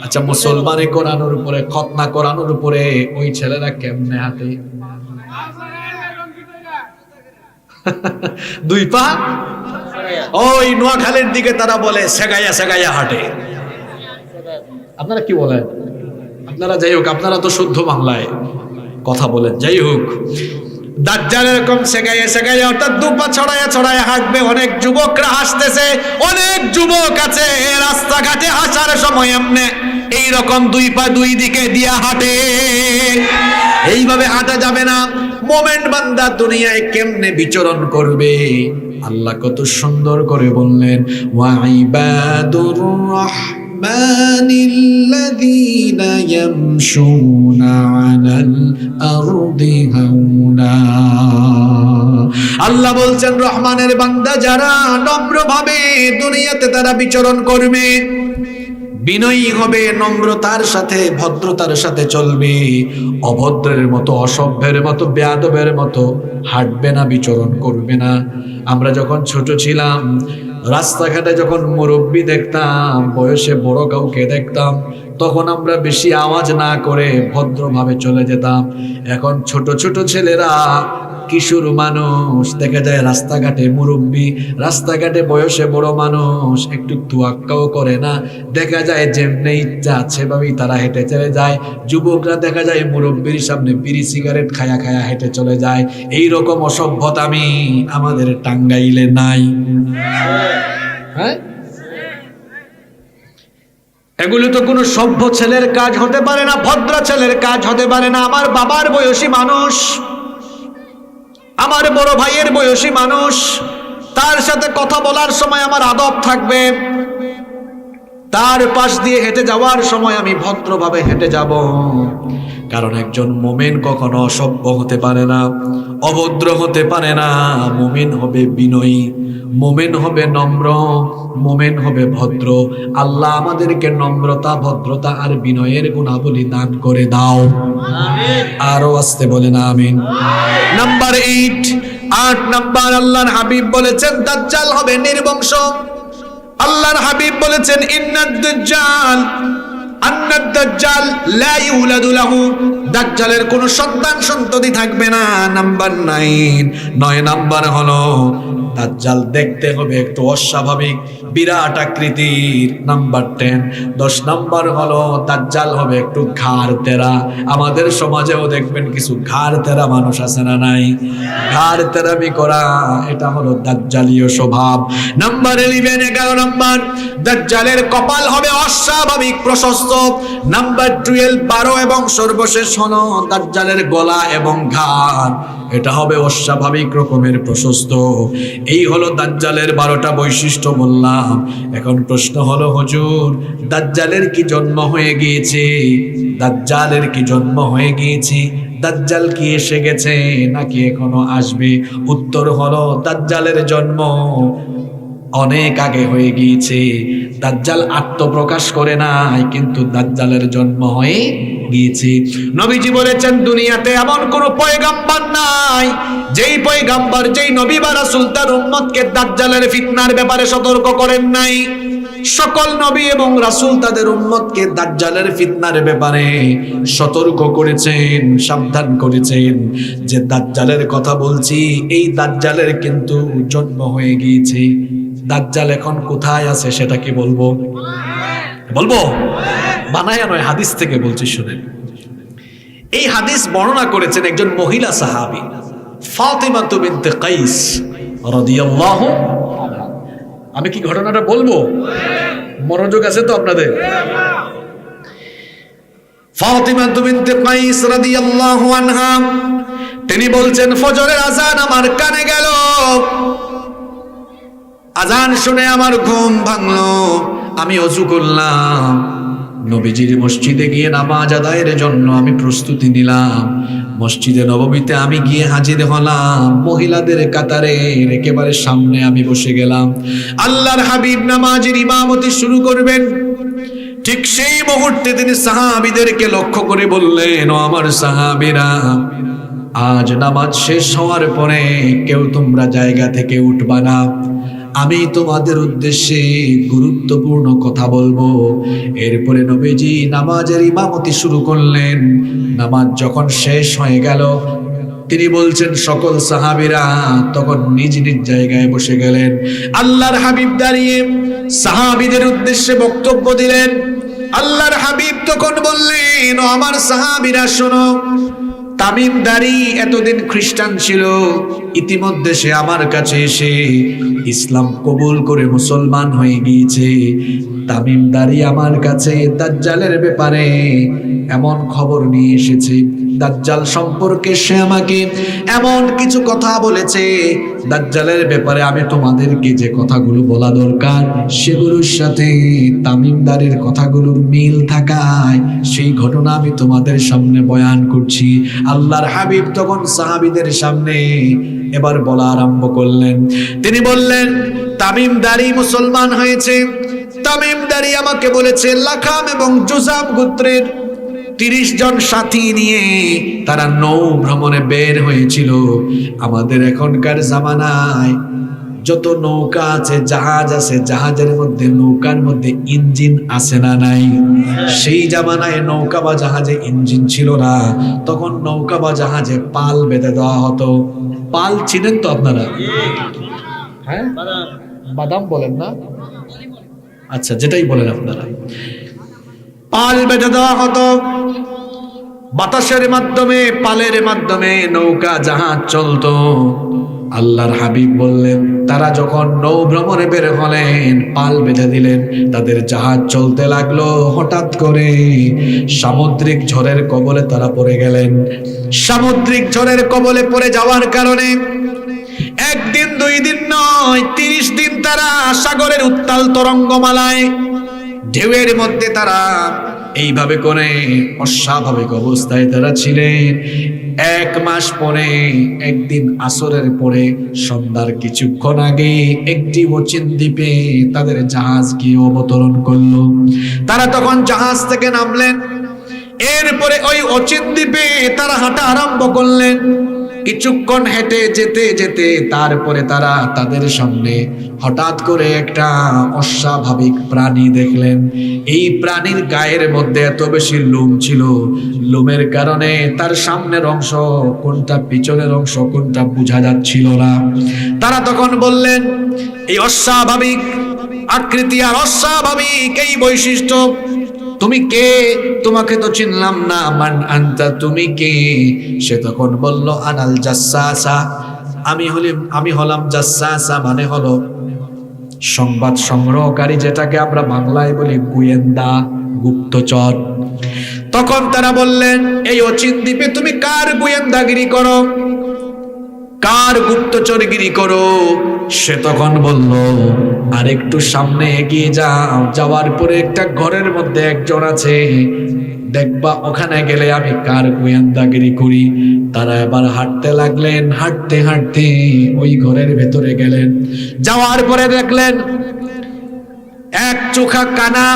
আচ্ছা, মুসলমানি করানোর উপরে, খতনা করানোর উপরে ওই ছেলেরা কেমনে হাঁটে? দুই পা ওই নোয়াখালীর দিকে তারা বলে সেগাইয়া সেগাইয়া হাঁটে। আপনারা কি বলেন? আপনারা যাই হোক, আপনারা তো শুদ্ধ বাংলায় কথা বলেন। যাই হোক, দাজ্জাল এরকম সেগাইয়া সেগাইয়া অর্থাৎ দুপা ছড়ায়া ছড়ায়া হাঁটবে। অনেক যুবকরা হাসতেছে, অনেক যুবক আছে রাস্তাঘাটে হাসার সময় এমনি এইরকম দুই পা দুই দিকে দিয়া হাঁটে। এইভাবে হাঁটা যাবে না। মোমেন বান্দা দুনিয়ায় কেমনে বিচরণ করবে? আল্লাহ কত সুন্দর করে বললেন, ওয়া ইবাদুর রাহমানিল্লাযীনা ইয়ামশুনা আলাল আরদি হাওনা। আল্লাহ বলছেন, রহমানের বান্দা যারা নম্রভাবে দুনিয়াতে তারা বিচরণ করবে, বিনয়ী হবে, নম্রতার সাথে ভদ্রতার সাথে চলবে, অভদ্রের মতো, অসভ্যের মতো, বেয়াদবের মতো হাঁটবে না, বিচরণ করবে না। আমরা যখন ছোট ছিলাম, রাস্তাঘাটে যখন মুরব্বি দেখতাম, বয়সে বড় কাউকে দেখতাম, তখন আমরা বেশি আওয়াজ না করে ভদ্রভাবে চলে যেতাম। এখন ছোট ছোট ছেলেরা, কিশোর মানুষ দেখা যায় রাস্তাঘাটে মুরব্বি, রাস্তাঘাটে বয়সে বড় মানুষ একটু তুয়াক্কাও করে না। দেখা যায় যেমনি ইচ্ছা সেভাবেই তারা হেঁটে চলে যায়। যুবকরা দেখা যায় মুরব্বির সামনে বিড়ি সিগারেট খায়া খায়া হেঁটে চলে যায়। এই রকম অসভ্যতামি আমাদের টাঙ্গাইলে নাই? হ্যাঁ, এগুলো তো কোনো সভ্য ছেলের কাজ হতে পারে না, ভদ্র ছেলের কাজ হতে পারে না। আমার বাবার বয়সী মানুষ, আমার বড় ভাইয়ের বয়সী মানুষ, তার সাথে কথা বলার সময় আমার আদব থাকবে, তার পাশ দিয়ে হেঁটে যাওয়ার সময় আমি ভদ্রভাবে হেঁটে যাব। কারণ একজন মুমিন কখনো অসভ্য হতে পারে না, অভদ্র হতে পারে না। মুমিন হবে বিনয়ী, মুমিন হবে নম্র, মুমিন হবে ভদ্র। আল্লাহ আমাদেরকে নম্রতা, ভদ্রতা আর বিনয়ের গুণাবলী দান করে দাও। আরো আসতে বলেন আমিন। নাম্বার 8 নাম্বার, আল্লাহর হাবিব বলেছেন দাজ্জাল হবে নির্বংশ। আল্লাহর হাবিব বলেছেন ইন্নাদ দাজ্জাল লা ইউলাদু লাহু, দাজ্জালের কোনো সন্তান সন্ততি থাকবে না। নাম্বার 9 নাম্বার হলো দাজ্জাল দেখতে হবে একটু অস্বাভাবিক, বিরাট আকৃতির। নাম্বার 10 নাম্বার হলো দাজ্জাল হবে একটু ঘাড় তেরা। আমাদের সমাজেও দেখবেন কিছু ঘাড় তেরা মানুষ আছে না নাই? ঘাড় তেরামি করা, এটা হলো দাজ্জালীয় স্বভাব। নাম্বার 11 নাম্বার, দাজ্জালের কপাল হবে অস্বাভাবিক প্রশস্ত। নাম্বার 12 এবং সর্বশেষ হলো দাজ্জালের গলা এবং ঘাড়, এটা হবে অস্বাভাবিক রকমের প্রশস্ত। এই হলো দাজ্জালের 12টা বৈশিষ্ট্য বললাম। এখন প্রশ্ন হলো, হুজুর দাজ্জালের কি জন্ম হয়ে গিয়েছে? দাজ্জালের কি জন্ম হয়ে গিয়েছে? দাজ্জাল কি এসে গেছে নাকি এখনো আসবে? উত্তর হলো দাজ্জালের জন্ম অনেক আগে হয়ে গিয়েছে। দাজ্জাল আত্মপ্রকাশ করে নাই, কিন্তু দাজ্জালের জন্ম হয়ে গিয়েছে। নবীজি বলেছেন দুনিয়াতে এমন কোন পয়গাম্বর নাই যেই পয়গাম্বর, যেই নবী বা রাসূল তার উম্মতকে দাজ্জালের ফিতনার ব্যাপারে সতর্ক করেন নাই। সকল নবী এবং রাসূল তাদের উম্মতকে দাজ্জালের ফিতনার ব্যাপারে সতর্ক করেছেন, সাবধান করেছেন যে দাজ্জালের কথা বলছি, এই দাজ্জালের কিন্তু জন্ম হয়ে গিয়েছে। দাজ্জাল এখন কোথায় আছে সেটা কি বলবো? বলবো? বানায়া নয়, হাদিস থেকে বলছি, শুনেন। এই হাদিস বর্ণনা করেছেন একজন মহিলা সাহাবী, ফাতিমা বিনতে কাইস রাদিয়াল্লাহু আনহা। আমি কি ঘটনাটা বলবো? মনোযোগ আছে তো আপনাদের? ফাতিমা বিনতে কাইস রাদিয়াল্লাহু আনহা তিনি বলছেন, ফজরের আযান আমার কানে গেল, আযান শুনে আমার ঘুম ভাঙলো, আমি ওযু করলাম, নবীজির মসজিদে গিয়ে নামাজ আদায়ের জন্য আমি প্রস্তুতি নিলাম। মসজিদে নববীতে আমি গিয়ে হাজির হলাম, মহিলাদের কাতারের একেবারে সামনে আমি বসে গেলাম। আল্লাহর হাবিব নামাজের ইমামতি শুরু করবেন, ঠিক সেই মুহূর্তে তিনি সাহাবীদেরকে লক্ষ্য করে বললেন, ও আমার সাহাবীরা, আজ নামাজ শেষ হওয়ার পরে কেউ তোমরা জায়গা থেকে উঠবা না, আমি তোমাদের উদ্দেশ্যে গুরুত্বপূর্ণ কথা বলবো। এরপরে নবীজি নামাজের ইমামতি শুরু করলেন। নামাজ যখন শেষ হয়ে গেল, তিনি বলছেন সকল সাহাবীরা তখন নিজ নিজ জায়গায় বসে গেলেন। আল্লাহর হাবিব দাঁড়িয়ে সাহাবীদের উদ্দেশ্যে বক্তব্য দিলেন। আল্লাহর হাবিব তখন বললেন, ও আমার সাহাবীরা শোনো, তামিমদারি এতদিন খ্রিস্টান ছিল, ইতিমধ্যে সে আমার কাছে এসে ইসলাম কবুল করে মুসলমান হয়ে গিয়েছে। তামিমদারি আমার কাছে দাজ্জালের ব্যাপারে এমন খবর নিয়ে এসেছে, দাজ্জাল সম্পর্কে সে আমাকে এমন কিছু কথা বলেছে, দাজ্জালের ব্যাপারে আমি তোমাদেরকে যে কথাগুলো বলা দরকার সেগুলোর সাথে তামিমদারির কথাগুলোর মিল থাকায় সেই ঘটনা আমি তোমাদের সামনে বয়ান করছি। আল্লাহর হাবিব তখন সাহাবীদের সামনে এবার বলা আরম্ভ করলেন। তিনি বললেন, তামিমদারি মুসলমান হয়েছে। তামিমদারি আমাকে বলেছে লাখাম এবং জুজাম গোত্রের 30 জন সাথী নিয়ে তারা নৌ ভ্রমণে বের হয়েছিল। আমাদের এখনকার জামানায় যত নৌকা আছে, জাহাজ আছে, জাহাজের মধ্যে নৌকার মধ্যে ইঞ্জিন আছে না নাই? সেই জামানায় নৌকা বা জাহাজে ইঞ্জিন ছিল না, তখন নৌকা বা জাহাজে পাল বেঁধে দেওয়া হতো। পাল চিনেন তো আপনারা? হ্যাঁ, বাদাম বলেন না? আচ্ছা, যেটাই বলেন আপনারা। পাল বেঁধে দেওয়া হতো, বাতাসের মাধ্যমে, পালের মাধ্যমে নৌকা জাহাজ চলতো। আল্লাহর হাবিব বললেন, তারা যখন নৌ ভ্রমণে বের হলেন, পাল বেঁধে দিলেন, তাদের জাহাজ চলতে লাগলো। হঠাৎ করে সামুদ্রিক ঝড়ের কবলে তারা পড়ে গেলেন। সামুদ্রিক ঝড়ের কবলে পড়ে যাওয়ার কারণে একদিন 2 দিন নয়, 30 দিন তারা সাগরের উত্তাল তরঙ্গমালায় ঢেউয়ের মধ্যে তারা এইভাবে করে অস্বাভাবিক অবস্থায় তারা ছিলেন। 1 মাস পরে একদিন আসরের পরে সন্ধ্যার কিছুক্ষণ আগে একটি অচিন দ্বীপে তাদের জাহাজ গিয়ে অবতরণ করলো। তারা তখন জাহাজ থেকে নামলেন। এরপরে ওই অচিন দ্বীপে তারা হাঁটা আরম্ভ করলেন। কিছুক্ষণ হেঁটে যেতে যেতে তারপরে তারা তাদের সামনে হঠাৎ করে একটা অস্বাভাবিক প্রাণী দেখলেন। এই প্রাণীর গায়ের মধ্যে এত বেশি লোম ছিল, লোমের কারণে তার সামনের অংশ কোনটা, পিছনের অংশ কোনটা বোঝা যাচ্ছিল না। তারা তখন বললেন, এই অস্বাভাবিক আকৃতি আর অস্বাভাবিক এই বৈশিষ্ট্য, তুমি কে? তোমাকে তো চিনলাম না। মান আনতা, তুমি কে? সে তখন বলল, আনাল জাসসাসা, আমি হলাম জাসসাসা, মানে হলো সংবাদ সংগ্রহকারী, যেটাকে আমরা বাংলায় বলি গোয়েন্দা, গুপ্তচর। তখন তারা বললেন, এই অচিন দ্বীপে তুমি কার গোয়েন্দাগিরি করো, কার গুপ্তচরগিরি করো? সে তখন বলল, আর একটু সামনে এগিয়ে যাও, যাওয়ার পরে একটা ঘরের মধ্যে একজন আছে, দেখবা ওখানে গেলে আমি কার গোয়েন্দাগিরি করি। তারা এবার হাঁটতে লাগলেন। হাঁটতে হাঁটতে ওই ঘরের ভেতরে গেলেন। যাওয়ার পরে দেখলেন এক চোখা কানা,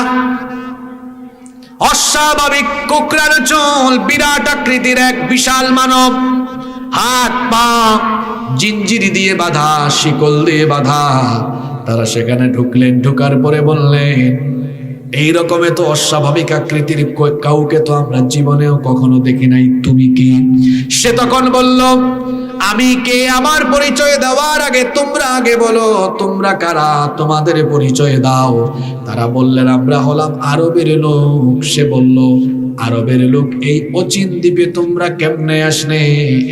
অস্বাভাবিক কোকড়ানো চুল, বিরাট আকৃতির এক বিশাল মানব, হাত পা জিঞ্জিরি দিয়ে বাঁধা, শিকল দিয়ে বাঁধা। তারা সেখানে ঢুকলেন। ঢুকার পরে বললেন, এই রকম এত অস্বাভাবিক আকৃতির কাউকে তো আমরা জীবনেও কখনো দেখি নাই, তুমি কি? সে তখন বলল, আমি কে? আমার পরিচয় দেওয়ার আগে তোমরা আগে বলো, তোমরা কারা? তোমাদের পরিচয় দাও। তারা বললেন, আমরা হলাম আরবের লোক। সে বলল, আরবের লোক? এই অচিন দ্বীপে তোমরা কেমনে আসলে?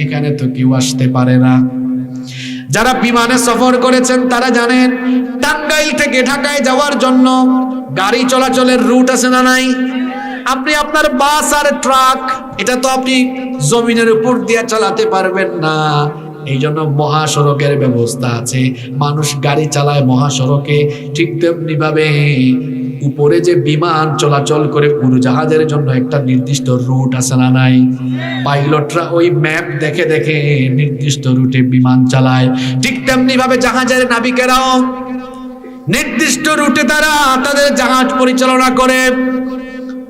এখানে তো কেউ আসতে পারে না। যারা বিমানে সফর করেছেন তারা জানেন, টাঙ্গাইল থেকে ঢাকায় যাওয়ার জন্য গাড়ি চলাচলের রুট আছে না নাই? আপনি আপনার বাস আর ট্রাক, এটা তো আপনি জমিনের উপর দিয়ে চালাতে পারবেন না। এই জন্য মহাসড়কের ব্যবস্থা আছে, মানুষ গাড়ি চালায় মহাসড়কে। ঠিক তেমনি ভাবে উপরে যে বিমান চলাচল করে উড়োজাহাজের জন্য একটা নির্দিষ্ট রুট আছে না নাই? পাইলটরা ওই ম্যাপ দেখে দেখে নির্দিষ্ট রুটে বিমান চালায়। ঠিক তেমনি ভাবে জাহাজের নাবিকেরাও নির্দিষ্ট রুটে তারা তাদের জাহাজ পরিচালনা করে।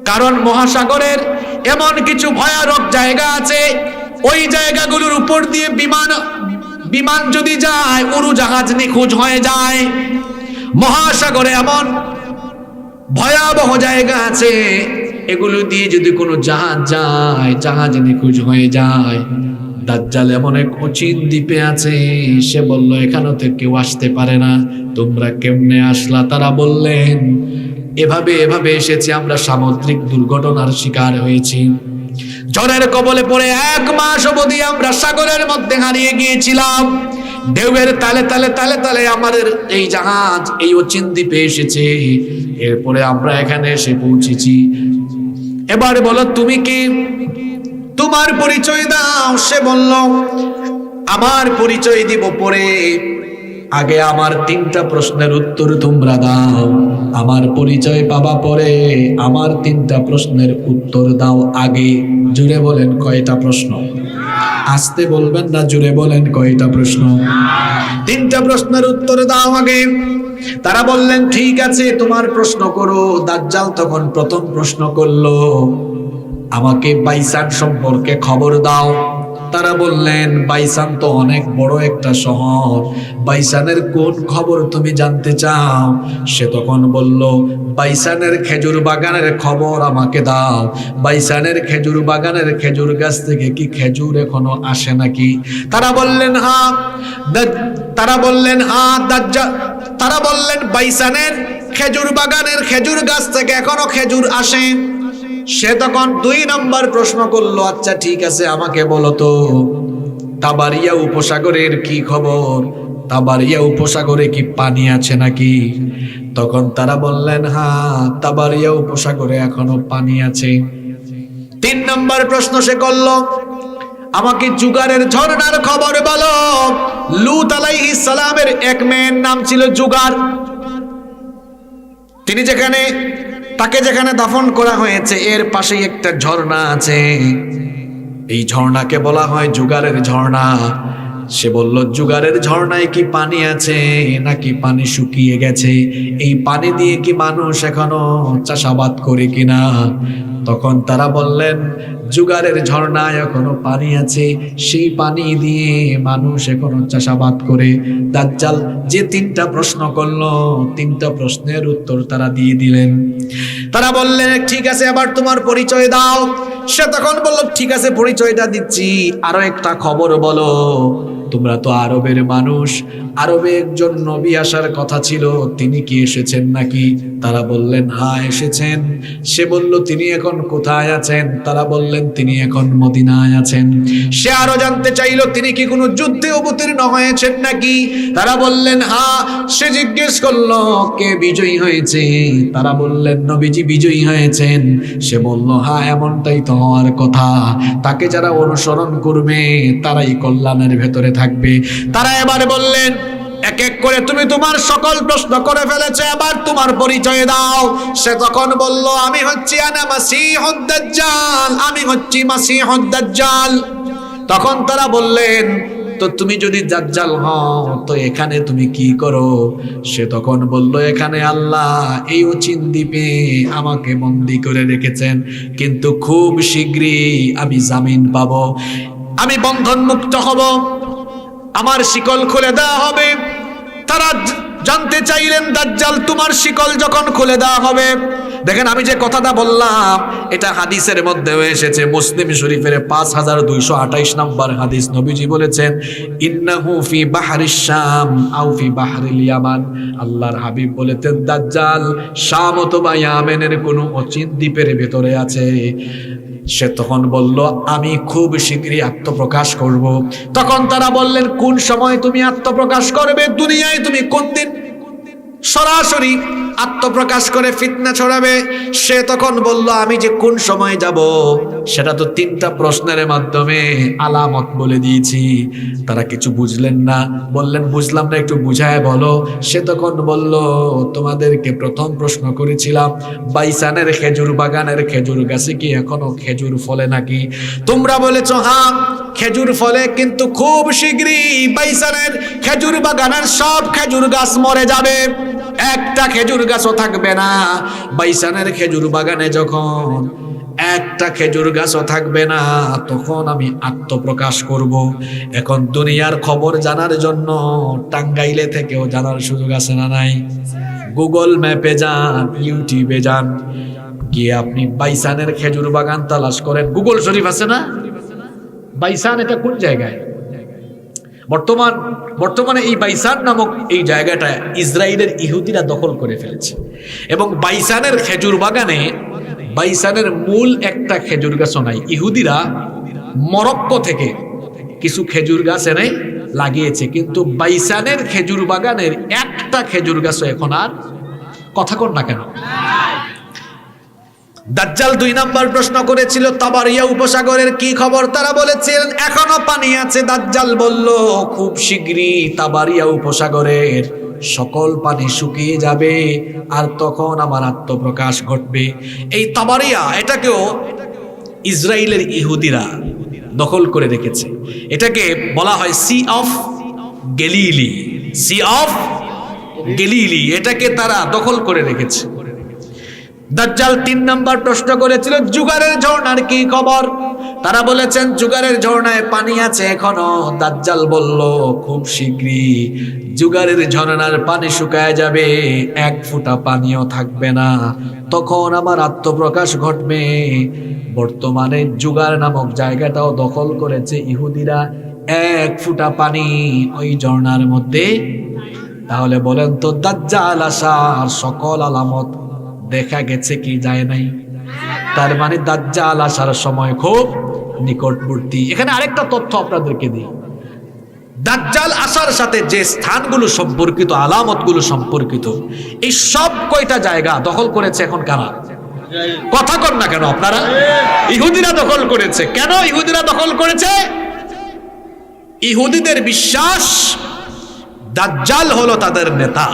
কারণ মহাসাগরের এমন কিছু ভয়ানক জায়গা আছে ওই জায়গাগুলোর উপর দিয়ে বিমান যদি যায়, উড়োজাহাজ নিখোঁজ হয়ে যায়। মহাসাগরে এমন ভয়াবহ জায়গা আছে, এগুলো দিয়ে যদি কোনো জাহাজ যায়, জাহাজ নিখোঁজ হয়ে যায়। দাজ্জাল এমন এক অচিন দ্বীপে আছে, সে বলল এখানে তো কেউ আসতে পারে না, তোমরা কেমনে আসলা? তারা বললেন এভাবে এভাবে এসেছি, আমরা সামুদ্রিক দুর্ঘটনার শিকার হয়েছি, ঝড়ের কবলে পড়ে 1 মাস অবধি আমরা সাগরের মধ্যে হারিয়ে গিয়েছিলাম, ঢেউয়ের তালে তালে তালে তালে আমাদের এই জাহাজ এই অচিন দ্বীপে এসেছে, এরপরে আমরা এখানে এসে পৌঁছেছি। এবার বলো তুমি কি, তোমার পরিচয় দাও। সে বলল আমার পরিচয় দিব পরে, আগে আমার 3টা প্রশ্নের উত্তর তোমরা দাও। আমার পরিচয় পাবা পরে, আমার 3টা প্রশ্নের উত্তর দাও আগে। জুড়ে বলেন কয়টা প্রশ্ন? আস্তে বলবেন না, জুড়ে বলেন কয়টা প্রশ্ন? 3টা প্রশ্নের উত্তর দাও আগে। তারা বললেন ঠিক আছে, তোমার প্রশ্ন করো। দাজ্জাল তখন প্রথম প্রশ্ন করলো, আমাকে বাইসান সম্পর্কে খবর দাও। তারা বললেন বাইসান তো অনেক বড় একটা শহর, বাইসানের কোন খবর তুমি জানতে চাও? সে তখন বলল বাইসানের খেজুর বাগানের খবর আমাকে দাও। বাইসানের খেজুর বাগানের খেজুর গাছ থেকে কি খেজুর এখনো আসে নাকি? তারা বললেন হ্যাঁ। তারা বললেন বাইসানের খেজুর বাগানের খেজুর গাছ থেকে এখনো খেজুর আসে। সে তখন 2 নম্বর প্রশ্ন করলো, আচ্ছা ঠিক আছে, আমাকে বলো তো তাবারিয়া উপসাগরের কি খবর? তাবারিয়া উপসাগরে কি পানি আছে নাকি? তখন তারা বললেন হ্যাঁ, তাবারিয়া উপসাগরে এখনো পানি আছে। 3 নম্বর প্রশ্ন সে করলো, আমাকে জুগারের ঝর্ণার খবর বলো। লূত আলাইহিস সালামের এক মেয়ের নাম ছিল জুগার। তাকে যেখানে দাফন করা হয়েছে এর পাশেই একটা ঝর্ণা আছে, এই ঝর্ণাকে বলা হয় জুগারের ঝর্ণা। সে বলল জুগারের ঝর্ণায় কি পানি আছে নাকি পানি শুকিয়ে গেছে? এই পানি দিয়ে কি মানুষ এখনো চাষাবাদ করে কিনা? তখন তারা বললেন জুগারের ঝর্ণায় এখনো পানি আছে, সেই পানি দিয়ে মানুষ এখনো চাষাবাদ করে। দাজ্জাল যে 3টা প্রশ্ন করলো, 3টা প্রশ্নের উত্তর তারা দিয়ে দিলেন। তারা বললেন ঠিক আছে, এবার তোমার পরিচয় দাও। সে তখন বলল ঠিক আছে, পরিচয়টা দিচ্ছি, আরো একটা খবর বলো। তোমরা তো আরবের মানুষ, আরবে একজন নবী আসার কথা ছিল, তিনি কি এসেছেন নাকি? তারা বললেন হ্যাঁ এসেছেন। সে বলল তিনি এখন কোথায় আছেন? তারা বললেন তিনি এখন মদিনায় আছেন। সে আরো জানতে চাইল তিনি কি কোনো যুদ্ধে অবতীর্ণ হয়েছেন নাকি? তারা বললেন হ্যাঁ। সে জিজ্ঞেস করলো কে বিজয়ী হয়েছে? তারা বললেন নবীজি বিজয়ী হয়েছেন। সে বলল হ্যাঁ, এমনটাই তো হওয়ার কথা, তাকে যারা অনুসরণ করবে তারাই কল্যাণের ভেতরে থাকবে। তারা এবারে বললেন এক এক করে তুমি তোমার সকল প্রশ্ন করে ফেলেছো, এবার তোমার পরিচয় দাও। সে তখন বলল আমি হচ্ছি আনা মাসীহুদ দাজ্জাল, আমি হচ্ছি মাসীহুদ দাজ্জাল। তখন তারা বললেন তো তুমি যদি দাজ্জাল হও তো এখানে তুমি কি করো? সে তখন বলল এখানে আল্লাহ এই অচিন দ্বীপে আমাকে বন্দী করে রেখেছেন, কিন্তু খুব শীঘ্রই আমি জামিন পাবো, আমি বন্ধন মুক্ত হব, আমার শিকল খুলে দেওয়া হবে। তারা জানতে চাইলেন দাজ্জাল তোমার শিকল যখন খুলে দেওয়া হবে, দেখেন আমি যে কথাটা বললাম এটা হাদিসের মধ্যে এসেছে, মুসলিম শরীফের 5228 নম্বর হাদিস। নবীজি বলেছেন ইন্নাহু ফি বাহরিশ শাম আও ফি বাহরিল ইয়ামান। আল্লাহর হাবিব বলেছেন দাজ্জাল শাম অথবা ইয়ামেনের কোনো অচিন দ্বীপের ভেতরে আছে। সে তখন বলল আমি খুব শীঘ্রই আত্মপ্রকাশ করব। তখন তারা বললেন কোন সময় তুমি আত্মপ্রকাশ করবে? দুনিয়ায় তুমি কোন দিন সরাসরি আত্মপ্রকাশ করে ফিতনা ছড়াবে? সে তখন বলল আমি যে কোন সময় যাব সেটা তো 3টা প্রশ্নের মাধ্যমে আলামত বলে দিয়েছি। তারা কিছু বুঝলেন না, বললেন বুঝলাম না, একটু বুঝায় বলো। সে তখন বলল তোমাদেরকে প্রথম প্রশ্ন করেছিলাম বাইসানের খেজুর বাগানের খেজুর গাছে কি এখনো খেজুর ফলে নাকি? তোমরা বলেছো হ্যাঁ খেজুর ফলে, কিন্তু খুব শীঘ্রই বাইসানের খেজুর বাগানের সব খেজুর গাছ মরে যাবে, একটা খেজুর গাছও থাকবে না। বাইসানের খেজুর বাগানে যখন একটা খেজুর গাছও থাকবে না, তখন আমি আত্মপ্রকাশ করব। এখন দুনিয়ার খবর জানার জন্য টাঙ্গাইলে থেকেও জানার সুযোগ আছে না নাই? গুগল ম্যাপে যান, ইউটিউবে যান, গিয়ে আপনি বাইসানের খেজুর বাগান তালাশ করেন। গুগল শরীফ আছে না? বাইসান এটা কোন জায়গায়? বর্তমানে এই বাইসান নামক এই জায়গাটা ইসরায়েলের ইহুদিরা দখল করে ফেলেছে। এবং বাইসানের খেজুর বাগানে বাইসানের মূল একটা খেজুর গাছও নাই। ইহুদিরা মরক্কো থেকে কিছু খেজুর গাছ এনে লাগিয়েছে, কিন্তু বাইসানের খেজুর বাগানের একটা খেজুর গাছও এখন আর কথা কর না কেন? দাজ্জাল 2 নাম্বার প্রশ্ন করেছিল, তাবারিয়া উপসাগরের কি খবর? তারা বলেছিলেন এখনো পানি আছে। দাজ্জাল বলল খুব শীঘ্রই তাবারিয়া উপসাগরের সকল পানি শুকিয়ে যাবে, আর তখন আমার আত্মপ্রকাশ ঘটবে। এই তাবারিয়া, এটাকেও ইসরায়েলের ইহুদিরা দখল করে রেখেছে। এটাকে বলা হয় Sea of Galilee. Sea of Galilee, এটাকে তারা দখল করে রেখেছে। দাজ্জাল 3 নাম্বার প্রশ্ন করেছিল, জুগারের ঝর্ণার কি খবর? তারা বলেছেন জুগারের ঝর্ণায় পানি আছে এখনো। দাজ্জাল বলল খুব শীঘ্রই জুগারের ঝর্ণার পানি শুকায় যাবে, 1 ফোঁটা পানিও থাকবে না, তখন আমার আত্মপ্রকাশ ঘটবে। বর্তমানে জুগার নামক জায়গাটাও দখল করেছে ইহুদিরা, 1 ফোঁটা পানি ওই ঝর্ণার মধ্যে। তাহলে বলেন তো, দাজ্জাল আসার সকল আলামত দেখা গেছে কি যায় নাই? তার মানে দাজ্জাল আসার সময় খুব নিকটবর্তী। এখানে আরেকটা তথ্য আপনাদেরকে দিই, দাজ্জাল আসার সাথে যে স্থানগুলো সম্পর্কিত, আলামতগুলো সম্পর্কিত, এই সব কয়টা জায়গা দখল করেছে এখন কারা? কথা কর না কেন আপনারা? ইহুদিরা দখল করেছে। কেন ইহুদিরা দখল করেছে? ইহুদিদের বিশ্বাস দাজ্জাল হলো তাদের নেতা।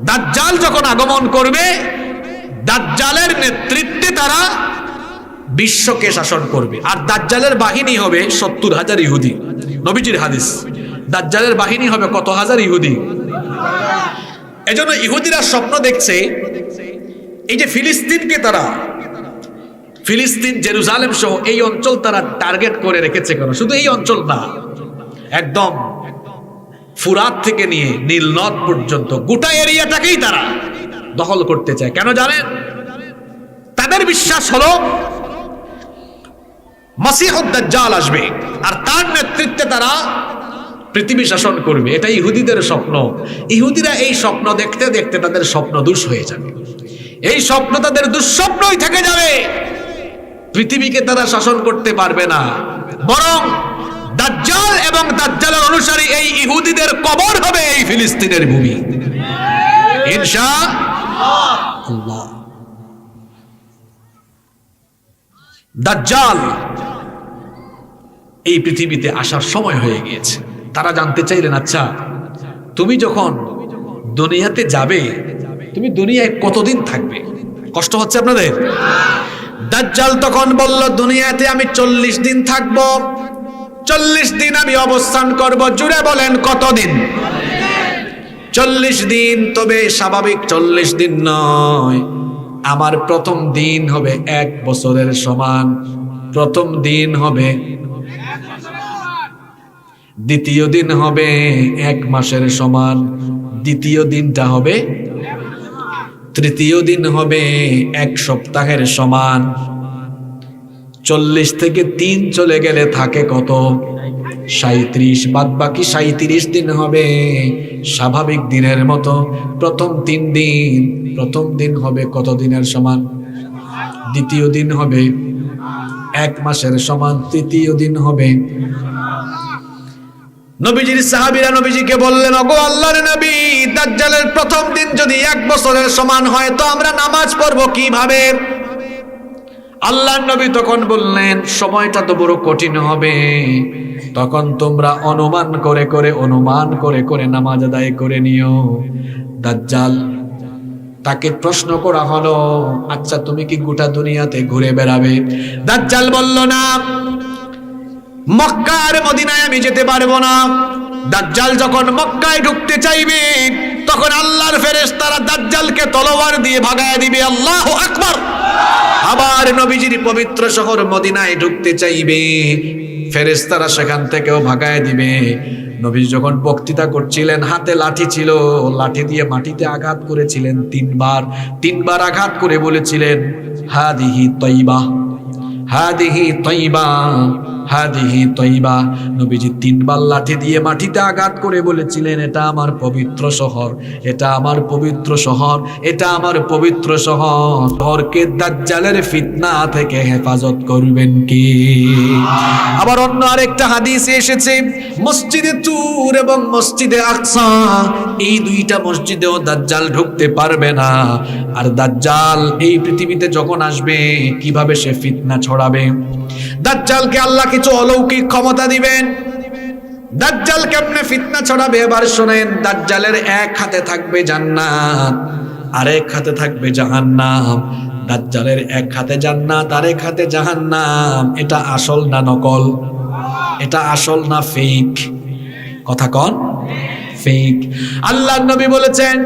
দাজ্জাল যখন আগমন করবে, দাজ্জালের নেতৃত্বে তারা বিশ্বকে শাসন করবে। আর দাজ্জালের বাহিনী হবে 70,000 ইহুদি। নবীজির হাদিস, দাজ্জালের বাহিনী হবে কত হাজার ইহুদি? এজন্য ইহুদিরা স্বপ্ন দেখছে, এই যে ফিলিস্তিনকে তারা, ফিলিস্তিন, জেরুজালেম সহ এই অঞ্চল তারা টার্গেট করে রেখেছে। কেন? শুধু এই অঞ্চল না, একদম ফুরাত থেকে নিয়ে নীল নদ পর্যন্ত গোটা এরিয়াটাকেই তারা দখল করতে চায়। কেন জানেন? তাদের বিশ্বাস হলো মাসিহুদ দাজ্জাল আসবে আর তার নেতৃত্বে তারা পৃথিবী শাসন করবে। এটা ইহুদিদের স্বপ্ন। ইহুদিরা এই স্বপ্ন দেখতে দেখতে তাদের স্বপ্ন দুষ হয়ে যাবে। এই স্বপ্ন তাদের দুঃস্বপ্নই থেকে যাবে। পৃথিবীকে তারা শাসন করতে পারবে না, বরং দাজ্জাল এবং দাজ্জালের অনুসারী এই ইহুদিদের কবর হবে এই ফিলিস্তিনের ভূমি, ইনশাআল্লাহ। দাজ্জাল এই পৃথিবীতে আসার সময় হয়ে গিয়েছে। তারা জানতে চাইলেন, আচ্ছা তুমি যখন দুনিয়াতে যাবে, তুমি দুনিয়ায় কতদিন থাকবে? কষ্ট হচ্ছে আপনাদের? দাজ্জাল তখন বলল, দুনিয়াতে আমি 40 দিন থাকব, 40 দিন আমি অবস্থান করব। জুড়ে বলেন কতদিন? 40 দিন। তবে স্বাভাবিক 40 দিন নয়, আমার প্রথম দিন হবে 1 বছরের সমান, প্রথম দিন হবে, দ্বিতীয় দিন হবে 1 মাসের সমান, দ্বিতীয় দিনটা হবে, তৃতীয় দিন হবে 1 সপ্তাহের সমান। 40 থেকে 3 চলে গেলে থাকে কত? 37। বাদ বাকি 37 দিন হবে স্বাভাবিক দিনের মতো। প্রথম 3 দিন, প্রথম দিন হবে কত দিনের সমান? দ্বিতীয় দিন হবে 1 মাসের সমান, তৃতীয় দিন হবে। নবীজির সাহাবীরা নবীজিকে বললেন, ওগো আল্লাহর নবী, দাজ্জালের প্রথম দিন যদি 1 বছরের সমান হয়, তো আমরা নামাজ পড়বো কিভাবে? আল্লাহর নবী তখন বললেন, সময়টা তো বড় কঠিন হবে, তখন তোমরা অনুমান করে করে নামাজ আদায় করে নিও। দাজ্জাল তাকে প্রশ্ন করা হলো, আচ্ছা তুমি কি গোটা দুনিয়াতে ঘুরে বেড়াবে? দাজ্জাল বলল, না, মক্কা আর মদিনায় আমি যেতে পারবো না। দাজ্জাল যখন মক্কায় ঢুকতে চাইবে, তখন আল্লাহর ফেরেশতারা দাজ্জালকে তলোয়ার দিয়ে ভাগায় দিবে। আল্লাহু আকবার। আবার নবীজির পবিত্র শহর মদিনায় ঢুকতে চাইবে, ফেরেশতারা সেখান থেকেও ভাগায় দিবে। নবী যখন বক্তৃতা করছিলেন, হাতে লাঠি ছিল, লাঠি দিয়ে মাটিতে আঘাত করেছিলেন তিনবার আঘাত করে বলেছিলেন হাদিহি তয়্যিবা, হাদিহি তয়্যিবা, হাদিহি তয়্যিবা। নবীজি তিনবার লাঠি দিয়ে মাটিতে আঘাত করে বলেছিলেন, এটা আমার পবিত্র শহর, এটা আমার পবিত্র শহর, এটা আমার পবিত্র শহর। শহরকে দাজ্জালের ফিতনা থেকে হেফাজত করবেন কি? আবার অন্য আরেকটা হাদিসে এসেছে, মসজিদে তুর এবং মসজিদে আকসা, এই দুইটা মসজিদেও দাজ্জাল ঢুকতে পারবে না। আর দাজ্জাল এই পৃথিবীতে যখন আসবে, কিভাবে সে ফিতনা ছড়াবে? দাজ্জালকে আল্লাহ কিছু অলৌকিক ক্ষমতা দিবেন। দাজ্জাল কেমনে ফিতনা ছড়াবে এবার শোনেন। দাজ্জালের এক হাতে থাকবে জান্নাত, আরেক হাতে থাকবে জাহান্নাম। দাজ্জালের এক হাতে জান্নাত, আরেক হাতে জাহান্নাম। এটা আসল না নকল? এটা আসল না ফেক? কথা কন, ফেক। আল্লাহর নবী বলেছেন,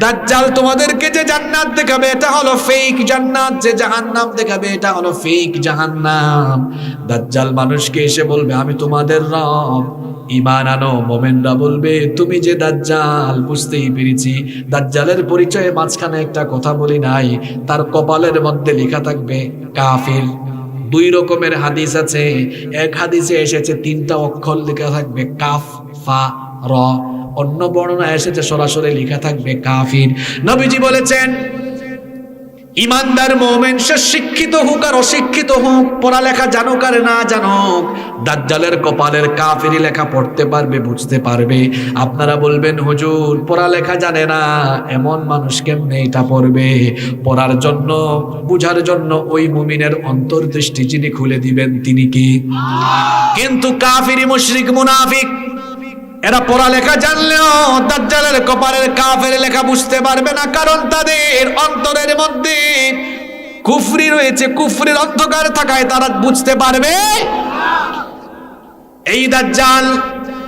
দাজ্জাল তোমাদেরকে যে জান্নাত দেখাবে এটা হলো ফেক জান্নাত, যে জাহান্নাম দেখাবে এটা হলো ফেক জাহান্নাম। দাজ্জাল মানুষকে এসে বলবে, আমি তোমাদের রব। ঈমান আনো, মুমিনরা বলবে, তুমি যে দাজ্জাল, বুঝতেই পেরেছি। দাজ্জালের পরিচয়ে মাঝখানে একটা কথা বলি নাই, তার কপালের মধ্যে লেখা থাকবে কাফির। দুই রকমের হাদিস আছে। এক হাদিসে এসেছে 3টা অক্ষর লেখা থাকবে কাফ ফা র, অন্য বর্ণনা এসেছে সরাসরি লেখা থাকবে কাফির। নবীজি বলেছেন, ইমানদার মুমিন সে শিক্ষিত হোক আর অশিক্ষিত হোক, পড়ালেখা জানুক আর না জানুক, দাজ্জালের কপালের কাফিরি লেখা পড়তে পারবে, বুঝতে পারবে। আপনারা বলবেন, হুজুর পড়ালেখা জানে না, এমন মানুষ কেমনে এটা পড়বে? পড়ার জন্য, বুঝার জন্য ওই মুমিনের অন্তর্দৃষ্টি যিনি খুলে দিবেন তিনি কি? কিন্তু কাফিরি, মুশরিক, মুনাফিক এরা পড়ালেখা জানলেও দাজ্জালের কপালের কাফের লেখা বুঝতে পারবে না, কারণ তাদের অন্তরের মধ্যে কুফরি রয়েছে। কুফরির অন্ধকার থাকায় তারা বুঝতে পারবে। এই দাজ্জাল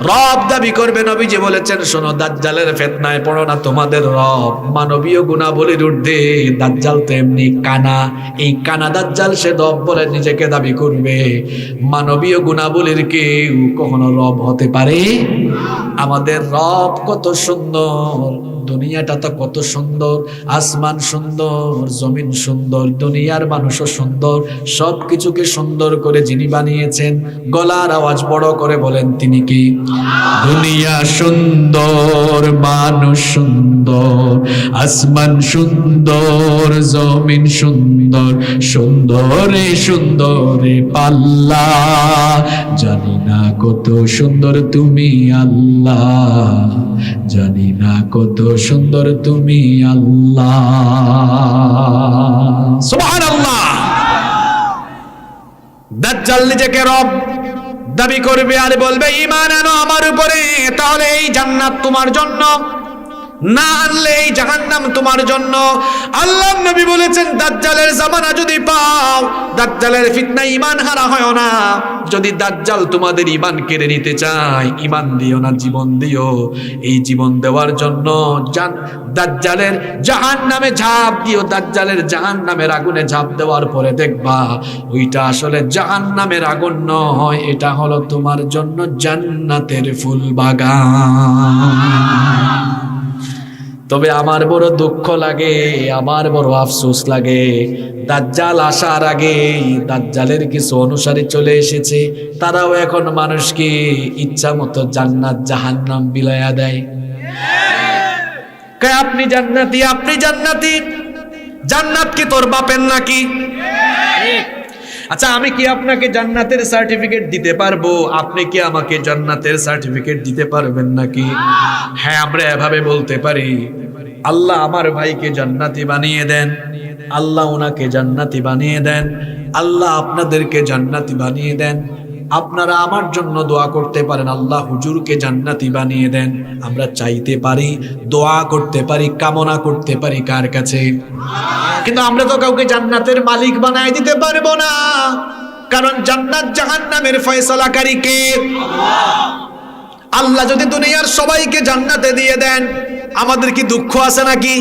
রব দাবি করবে। নবীজি বলেছেন, শোনো, দাজ্জালের ফিতনায় পড়ো না, তোমাদের রব মানবীয় গুণাবলীর ঊর্ধ্বে। দাজ্জাল তো এমনি কানা, এই কানা দাজ্জাল সে রব বলে নিজেকে দাবি করবে। মানবীয় গুণাবলীর কেউ কখনো রব হতে পারে? আমাদের রব কত সুন্দর, দুনিয়াটা তো কত সুন্দর, আসমান সুন্দর, জমিন সুন্দর, দুনিয়ার মানুষও সুন্দর, সবকিছুকে সুন্দর করে যিনি বানিয়েছেন, গলার আওয়াজ বড় করে বলেন তিনি কি? দুনিয়া সুন্দর, মানুষ সুন্দর, আসমান সুন্দর, জমিন সুন্দর, সুন্দরে সুন্দরে পাল্লা, জানি না কত সুন্দর তুমি আল্লাহ, জানি না কত সুন্দর তুমি আল্লাহ। সুবহানাল্লাহ। দাজ্জাল নিজেকে রব দাবি করবে আর বলবে, ঈমান আনো আমার উপরে, তাহলে এই জান্নাত তোমার জন্য, না আনলে এই জাহান্নাম তোমার জন্য। আল্লাহর নবী বলেছেন, দাজ্জালের জামানা যদি পাও, দাজ্জালের ফিতনায় ঈমান হারা হয় না। যদি দাজ্জাল তোমাদের ঈমান কেড়ে নিতে চায়, ঈমান দিও না, জীবন দিও। এই জীবন দেওয়ার জন্য দাজ্জালের জাহান্নামে ঝাঁপ দিও। দাজ্জালের জাহান্নামের আগুনে ঝাঁপ দেওয়ার পরে দেখবা ওইটা আসলে জাহান্নামের আগুন নয়, এটা হলো তোমার জন্য জান্নাতের ফুল বাগান। তবে আমার বড় দুঃখ লাগে, আমার বড় আফসোস লাগে, দাজ্জাল আসার আগে দাজ্জালের কিছু অনুসারী চলে এসেছে, তারাও এখন মানুষকে ইচ্ছা মতো জান্নাত জাহান্নাম বিলায়া দেয়। কে আপনি জান্নাতি, আপনি জান্নাতি, জান্নাত কি তোর বাপের নাকি? আচ্ছা, আমি কি আপনাকে জান্নাতের সার্টিফিকেট দিতে পারবো? আপনি কি আমাকে জান্নাতের সার্টিফিকেট দিতে পারবেন নাকি? হ্যাঁ, আমরা এভাবে বলতে পারি, আল্লাহ আমার ভাইকে জান্নাতি বানিয়ে দেন, আল্লাহ ওনাকে জান্নাতি বানিয়ে দেন, আল্লাহ আপনাদেরকে জান্নাতি বানিয়ে দেন। আপনারা আমার জন্য দোয়া করতে পারেন, আল্লাহ হুজুরকে জান্নাতি বানিয়ে দেন। আমরা চাইতে পারি, দোয়া করতে পারি, কামনা করতে পারি কার কাছে? কিন্তু আমরা তো কাউকে জান্নাতের মালিক বানায় দিতে পারবো না, কারণ জান্নাত জাহান্নামের ফয়সালাকারী কে? আল্লাহ যদি দুনিয়ার সবাইকে জান্নাতে দিয়ে দেন, আমাদের কি দুঃখ আছে নাকি?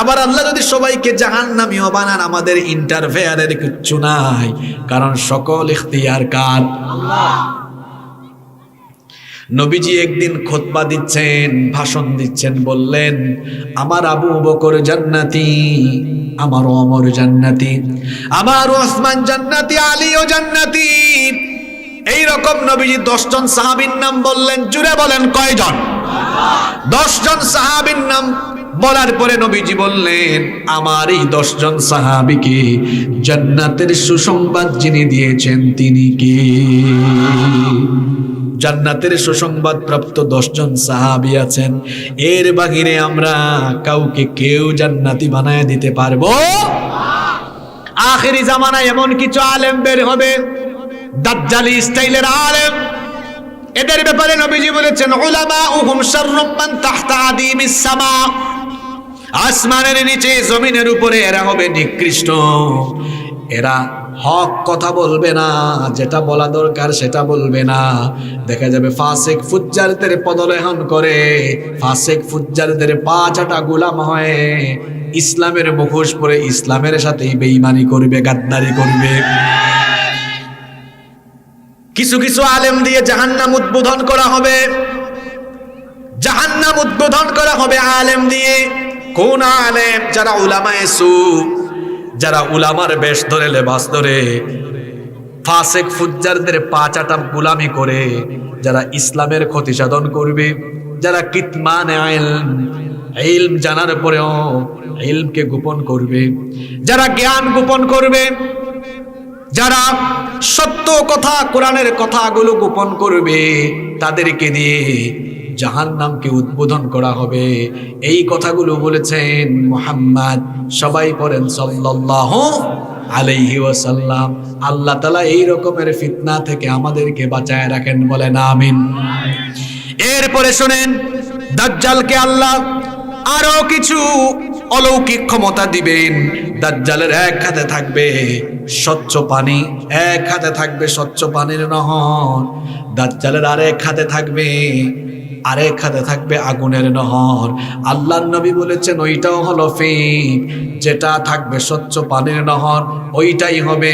আবার আল্লাহ যদি সবাইকে জাহান্নামীও বানান, আমাদের ইন্টারফেয়ারের কিচ্ছু নাই, কারণ সকল ইখতিয়ার কার? আল্লাহ। নবীজি একদিন খুতবা দিচ্ছেন, ভাষণ দিচ্ছেন, বললেন আমার আবু বকর জান্নাতি, আমার ওমর জান্নাতি, আমার ওসমান জান্নাতি, আলীও জান্নাতি। এই রকম নবীজি 10 জন সাহাবীর নাম বললেন। জুড়ে বলেন কয়জন? 10 জন সাহাবীর নাম বলার পরে নবীজি বললেন আমার এই 10 জন সাহাবীকে জান্নাতের সুসংবাদ যিনি দিয়েছেন তিনি কে? জান্নাতের সুসংবাদ প্রাপ্ত 10 জন সাহাবী আছেন, এর বাহিরে আমরা কাউকে কেউ জান্নাতি বানায় দিতে পারবো? আখেরি জামানায় এমন কিছু আলেম বের হবে, দাজ্জালি স্টাইলের আলেম। এদের ব্যাপারে নবীজি বলেছেন উলামাউহুম শাররুম মান তাহতা আদিমিস সামা। আসমানের নিচে জমিনের উপরে এরা হবে নিকৃষ্ট। এরা হক কথা বলবে না, যেটা বলা দরকার সেটা বলবে না। দেখা যাবে ফাসিক ফুজ্জারদের পদলেহন করে, ফাসিক ফুজ্জারদের পা চাটা গোলাম হয়ে ইসলামের মুখোশ পরে ইসলামের সাথেই বেঈমানি করবে, গাদ্দারি করবে। কিছু কিছু আলেম দিয়ে জাহান্নাম উদ্বোধন করা হবে, জাহান্নাম উদ্বোধন করা হবে আলেম দিয়ে। কোন আলেম? যারা উলামায়ে সু, যারা উলামার বেশ ধরে লেবাস ধরে ফাসিক ফুজ্জারদের পা চাটা গোলামি করে, যারা ইসলামের ক্ষতি সাধন করবে, যারা কিতমানে ইলম, ইলম জানার পরেও ইলমকে গোপন করবে, যারা জ্ঞান গোপন করবে, যারা সত্য কথা কোরআনের কথাগুলো গোপন করবে, তাদেরকে দিয়ে জাহান্নামকে উদ্বোধন করা হবে। এই কথাগুলো বলেছেন মুহাম্মদ, সবাই পড়েন সাল্লাল্লাহু আলাইহি ওয়াসাল্লাম। আল্লাহ তাআলা এই রকমের ফিতনা থেকে আমাদেরকে বাঁচায় রাখেন, বলেন আমিন। এরপরে শুনেন, দাজ্জালকে আল্লাহ আরো কিছু অলৌকিক ক্ষমতা দিবেন। দাজ্জালের এক হাতে থাকবে স্বচ্ছ পানি, এক হাতে থাকবে স্বচ্ছ পানির নহর। দাজ্জালের আরেক হাতে থাকবে আগুনের নহর। আল্লাহর নবী বলেছেন ওইটাও হলো ফেক, যেটা থাকবে স্বচ্ছ পানির নহর ওইটাই হবে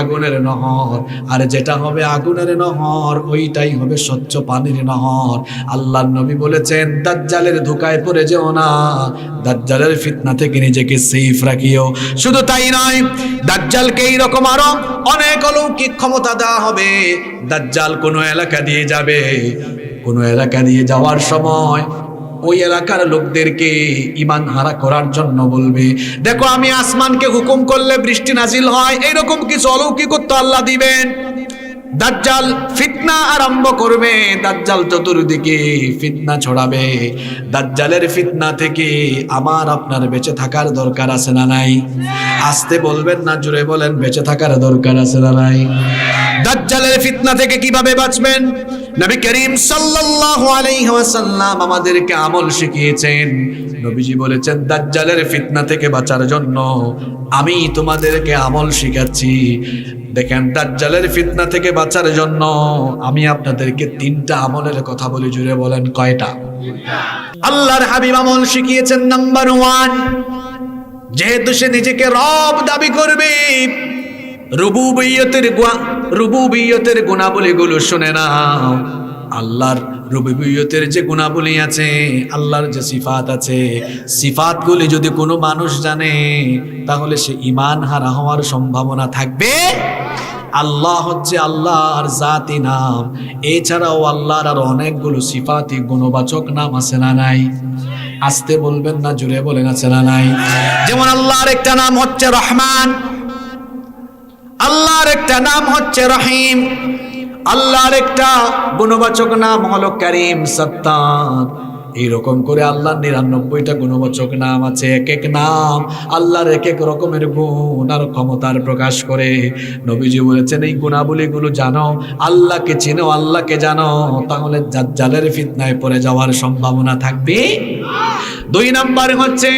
আগুনের নহর, আর যেটা হবে আগুনের নহর ওইটাই হবে স্বচ্ছ পানির নহর। আল্লাহর নবী বলেছেন দাজ্জালের ধোঁকায় পড়ে যেও না, দাজ্জালের ফিতনা থেকে নিজেকে সেফ রাখিও। শুধু তাই নয়, দাজ্জালকে এইরকম আরো অনেক অলৌকিক ক্ষমতা দেওয়া হবে। দাজ্জাল কোনো এলাকা দিয়ে যাবে, কোনো এলাকা দিয়ে যাওয়ার সময় ওই এলাকার লোকদেরকে ঈমান হারা করার জন্য বলবে, দেখো আমি আসমানকে হুকুম করলে বৃষ্টি নাজিল হয়। এইরকম কিছু অলৌকিকত্ব আল্লাহ দিবেন। দাজ্জাল ফিতনা আরম্ভ করবে, দাজ্জাল চতুর্দিকে ফিতনা ছড়াবে। দাজ্জালের ফিতনা থেকে আমার আপনার বেঁচে থাকার দরকার আছে না নাই? আসতে বলবেন না, জোরে বলেন, বেঁচে থাকার দরকার আছে না নাই? দাজ্জালের ফিতনা থেকে কিভাবে বাঁচবেন? নবী করিম সাল্লাল্লাহু আলাইহি ওয়াসাল্লাম আমাদেরকে আমল শিখিয়েছেন। নবীজি বলেছেন দাজ্জালের ফিতনা থেকে বাঁচার জন্য আমি তোমাদেরকে আমল শিখাচ্ছি। দেখেন, দাজ্জালের ফিতনা থেকে বাঁচার জন্য আমি আপনাদেরকে 3টা আমলের কথা বলি। জুড়ে বলেন কয়টা? আল্লাহর হাবিব আমল শিখিয়েছেন। নাম্বার 1, যেহেতু সে নিজেকে রব দাবি করবে, রুবুবিয়তের গুণাবলীগুলো শুনে নাও। আল্লাহর রুবুবিয়তের যে গুণাবলী আছে, আল্লাহর যে সিফাত আছে, সিফাতগুলি যদি কোনো মানুষ জানে তাহলে সে ঈমান হারা হওয়ার সম্ভাবনা থাকবে। আল্লাহ হচ্ছে আল্লাহর জাতি নাম, এছাড়াও আল্লাহর আর অনেকগুলো সিফাতি গুণবাচক নাম আছে না নাই? আসতে বলবেন না, জুড়ে বলেন আছে না নাই? যেমন আল্লাহর একটা নাম হচ্ছে রহমান, আল্লাহর একটা নাম হচ্ছে রহিম, আল্লাহর একটা গুণবাচক নাম হলো করিম, সত্তার। এইরকম করে আল্লাহর 99টা গুণবাচক নাম আছে। এক এক নাম আল্লাহর এক এক রকমের গুণ আর ক্ষমতার প্রকাশ করে। নবীজি বলেছেন এই গুণাবলীগুলো জানো, আল্লাহকে চিনো, আল্লাহকে জানো, তাহলে দাজ্জালের ফিতনায় পড়ে যাওয়ার সম্ভাবনা থাকবে। 2 নাম্বার হচ্ছে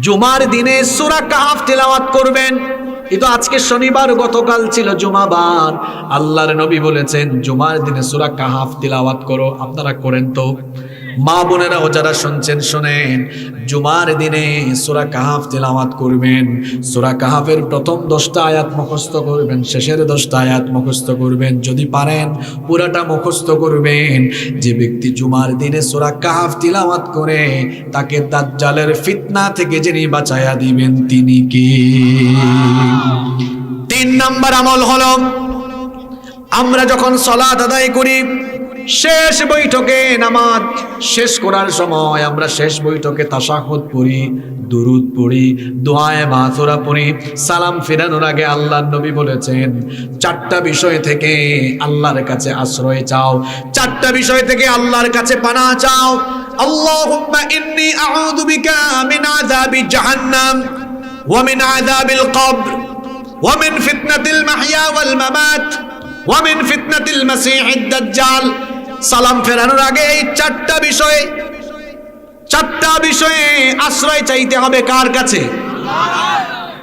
জুমার দিনে সূরা কাহফ তিলাওয়াত করবেন। এই তো আজকে শনিবার, গতকাল ছিল জুমাবার। আল্লাহর নবী বলেছেন জুমার দিনে সূরা কাহাফ তিলাওয়াত করো। আপনারা করেন তো? মা বোনেরাও যারা শুনছেন শুনেন, জুমার দিনে সূরা কাহাফ তিলাওয়াত করবেন। সূরা কাহাফের প্রথম 10টা আয়াত মুখস্থ করবেন, শেষের 10টা আয়াত মুখস্থ করবেন। যদি পারেন পুরাটা মুখস্থ করবেন। যে ব্যক্তি জুমার দিনে সূরা কাহাফ তিলাওয়াত করে তাকে দাজ্জালের ফিতনা থেকে যিনি বাঁচায়া দিবেন তিনি কে? 3 নাম্বার আমল হলো, আমরা যখন সালাত আদায় করি, শেষ বৈঠকে নামাজ শেষ করার সময় আমরা শেষ বৈঠকে তাশাহুদ পড়ি, দুরুদ পড়ি, দোয়ায়ে মাসুরা পড়ি। সালাম ফেরানোর আগে আল্লাহর নবী বলেছেন 4টা বিষয় থেকে আল্লাহর কাছে আশ্রয় চাও, 4টা বিষয় থেকে আল্লাহর কাছে পানাহ চাও। আল্লাহুম্মা ইন্নী আউযু বিকা মিন আযাবি জাহান্নাম ওয়া মিন আযাবিল কবর ওয়া মিন ফিতনাতিল মাহইয়া ওয়াল মামাত ওয়া মিন ফিতনাতিল মাসীহিদ দাজ্জাল। সালাম ফেরানোর আগে এই 4টা বিষয়ে আশ্রয় চাইতে হবে। কার কাছে?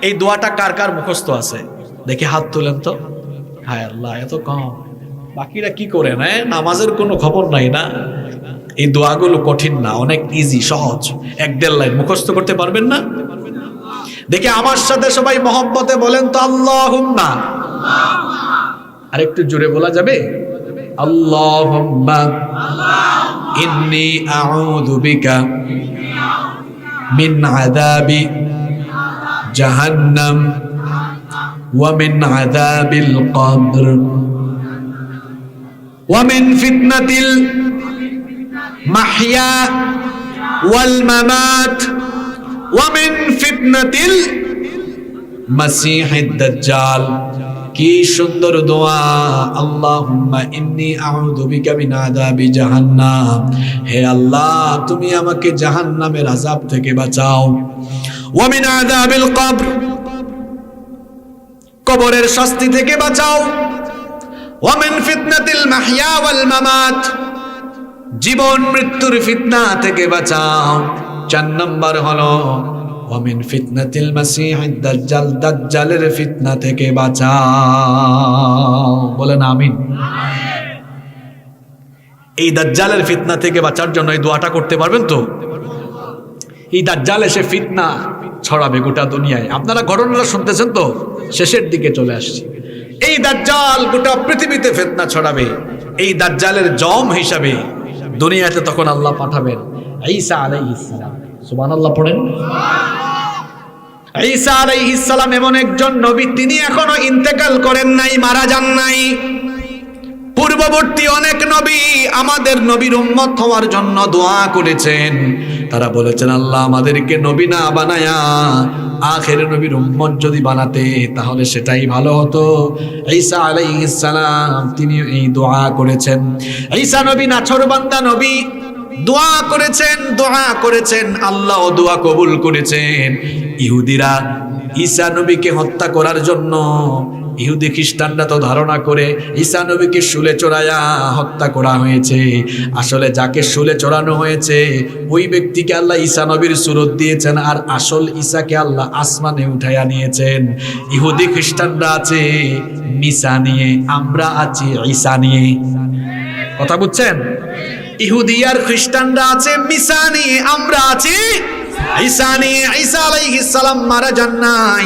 এই দোয়াটা কার কার মুখস্থ আছে দেখি হাত তুলেন তো। হায় আল্লাহ, এত কম। বাকিরা কি করে না? নামাজের কোনো খবর নাই না? এই দোয়াগুলো কঠিন না, অনেক ইজি, সহজ। 1-1.5 লাইন মুখস্থ করতে পারবেন না? দেখি আমার সাথে সবাই মহব্বতে বলেন তো, আল্লাহুম্মা। আর একটু জোরে বলা যাবে? আল্লাহুম্মা ইন্নী আউযু বিকা মিন আযাবি জাহান্নাম ওয়া মিন আযাবিল কবর ওয়া মিন ফিতনাতিল মাহইয়া ওয়াল মামাত ওয়া মিন ফিতনাতিল মাসীহিদ দাজ্জাল। কি সুন্দর দোয়া! আল্লাহুম্মা ইন্নী আউযু বিকা মিন আযাবি জাহান্নাম। হে আল্লাহ, তুমি আমাকে জাহান্নামের আযাব থেকে বাঁচাও। ওয়া মিন আযাবিল কবর, কবরের শাস্তি থেকে বাঁচাও। ওয়া মিন ফিতনাতিল মাহইয়া ওয়াল মামাত, জীবন মৃত্যুর ফিতনা থেকে বাঁচাও। 4 নাম্বার হলো ওয়া মিন ফিতনাতিল মাসীহিদ দাজ্জাল, দাজ্জালের ফিতনা থেকে বাঁচাও। বলেন আমিন। এই দাজ্জালের ফিতনা থেকে বাঁচার জন্য এই দোয়াটা করতে পারবেন তো? এই দাজ্জাল এসে ফিতনা ছড়াবে গোটা দুনিয়ায়। আপনারা ঘটনাটা শুনতেছেন তো? শেষের দিকে চলে আসছি। এই দাজ্জাল গোটা পৃথিবীতে ফিতনা ছড়াবে। এই দাজ্জালের জম হিসাবে দুনিয়াতে তখন আল্লাহ পাঠাবেন ঈসা আলাইহিস সালাম। সুবহানাল্লাহ পড়েন। ঈসা আলাইহিস সালাম এমন একজন নবী, তিনি এখনো ইন্তেকাল করেন নাই, মারা যান নাই। পূর্ববর্তী অনেক নবী আমাদের নবীর উম্মত হওয়ার জন্য দোয়া করেছেন। তারা বলেছেন, আল্লাহ আমাদেরকে নবী না বানায়া আখেরের নবীর উম্মত যদি বানাতে তাহলে সেটাই ভালো হতো। ঈসা আলাইহিস সালাম তিনি এই দোয়া করেছেন। ঈসা নবী নাছরবান্দা নবী, দোয়া করেছেন, আল্লাহ দোয়া কবুল করেছেন। ইহুদিরা ঈসা নবীকে হত্যা করার জন্য, ইহুদি খ্রিস্টানরা তো ধারণা করে ঈসা নবীকে শুলে চড়ায়া হত্যা করা হয়েছে। আসলে যাকে শুলে চড়ানো হয়েছে ওই ব্যক্তিকে আল্লাহ ঈসা নবীর সুরত দিয়েছেন, আর আসল ঈসাকে আল্লাহ আসমানে উঠাইয়া নিয়েছেন। ইহুদি খ্রিস্টানরা আছে মিসা নিয়ে, আমরা আছি ঈসা নিয়ে। কথা বুঝছেন? ইহুদি আর খ্রিস্টানরা আছে মিসা নিয়ে, আমরা আছি ঈসা নিয়ে। ঈসা আলাইহিস সালাম মারা যান নাই,